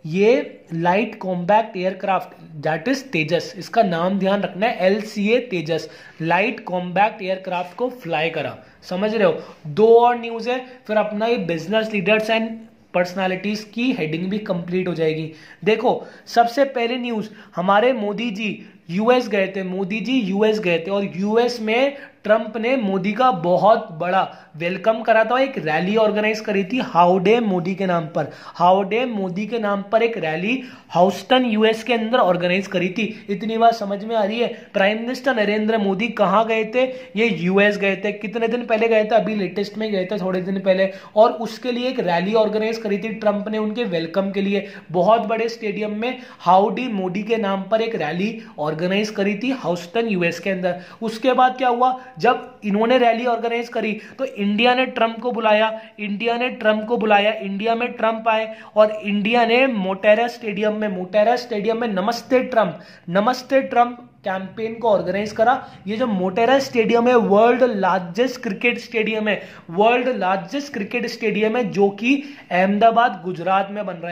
ये light combat aircraft that is Tejas, इसका नाम ध्यान रखना है, LCA Tejas, light combat aircraft को फ्लाई करा। समझ रहे हो? 2 और न्यूज है, फिर अपना ये बिजनेस लीडर्स एंड पर्सनालिटीज की हेडिंग भी कंप्लीट हो जाएगी। देखो, सबसे पहले न्यूज, हमारे मोदी जी यूएस गए थे और यूएस में ट्रंप ने मोदी का बहुत बड़ा वेलकम करा था। एक रैली ऑर्गेनाइज करी थी हाउ डे मोदी के नाम पर एक रैली हाउस्टन यूएस के अंदर ऑर्गेनाइज करी थी। इतनी बात समझ में आ रही है? प्राइम मिनिस्टर नरेंद्र मोदी कहां गए थे? ये यूएस गए थे। कितने दिन पहले गए थे? अभी लेटेस्ट में गए थे, थोड़े दिन पहले। और उसके लिए एक रैली ऑर्गेनाइज करी थी ट्रंप ने उनके वेलकम के लिए। बहुत बड़े स्टेडियम में हाउडी मोदी के नाम पर एक रैली ऑर्गेनाइज करी थी हाउस्टन यूएस के अंदर। उसके बाद क्या हुआ, जब इन्होंने रैली ऑर्गेनाइज करी तो इंडिया ने ट्रंप को बुलाया, इंडिया में ट्रंप आए और इंडिया ने मोटेरा स्टेडियम में नमस्ते ट्रंप कैंपेन को ऑर्गेनाइज करा। ये जो मोटेरा स्टेडियम है वर्ल्ड लार्जेस्ट क्रिकेट स्टेडियम है जो कि अहमदाबाद गुजरात में बन रहा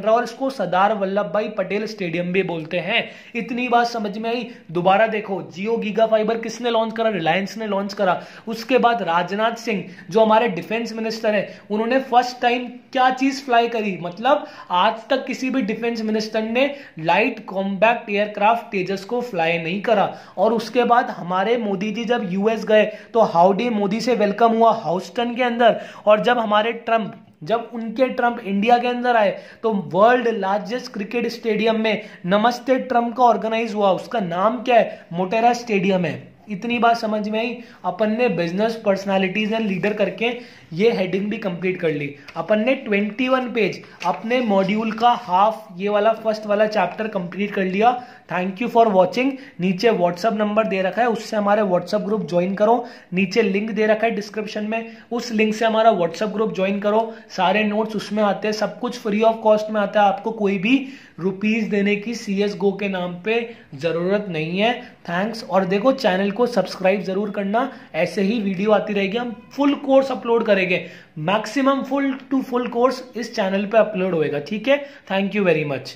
है, और इसको सरदार वल्लभ भाई पटेल स्टेडियम भी बोलते हैं। इतनी बात समझ में आई? दोबारा देखो, जियो गीगा फाइबर किसने लॉन्च करा? रिलायंस ने लॉन्च करा। उसके बाद राजनाथ सिंह जो हमारे डिफेंस मिनिस्टर है, उन्होंने फर्स्ट टाइम क्या चीज फ्लाई करी? मतलब आज तक किसी भी डिफेंस मिनिस्टर ने लाइट कॉम्बैक्ट एयरक्राफ्ट तेजस को फ्लाई नहीं करा। और उसके बाद हमारे मोदी जी जब यूएस गए तो हाउडी मोदी से वेलकम हुआ हाउस्टन के अंदर, और जब उनके ट्रंप इंडिया के अंदर आए तो वर्ल्ड लार्जेस्ट क्रिकेट स्टेडियम में नमस्ते ट्रंप का ऑर्गेनाइज हुआ। उसका नाम क्या है? मोटेरा स्टेडियम है। इतनी बात समझ में आई? अपन ने बिजनेस पर्सनालिटीज एंड लीडर करके ये हेडिंग भी कंप्लीट कर ली। अपन ने 21 पेज अपने मॉड्यूल का हाफ, ये वाला फर्स्ट वाला चैप्टर कंप्लीट कर लिया। Thank you for watching. नीचे व्हाट्सअप नंबर दे रखा है, उससे हमारे व्हाट्सअप ग्रुप ज्वाइन करो। नीचे लिंक दे रखा है डिस्क्रिप्शन में, उस लिंक से हमारा व्हाट्सअप ग्रुप ज्वाइन करो। सारे नोट्स उसमें आते हैं, सब कुछ फ्री ऑफ कॉस्ट में आता है। आपको कोई भी रुपीज देने की CSGO के नाम पे जरूरत नहीं है। थैंक्स। और देखो, चैनल को सब्सक्राइब जरूर करना, ऐसे ही वीडियो आती रहेगी। हम फुल कोर्स अपलोड करेंगे, मैक्सिमम फुल कोर्स इस चैनल पे अपलोड होएगा। ठीक है? Thank you very much.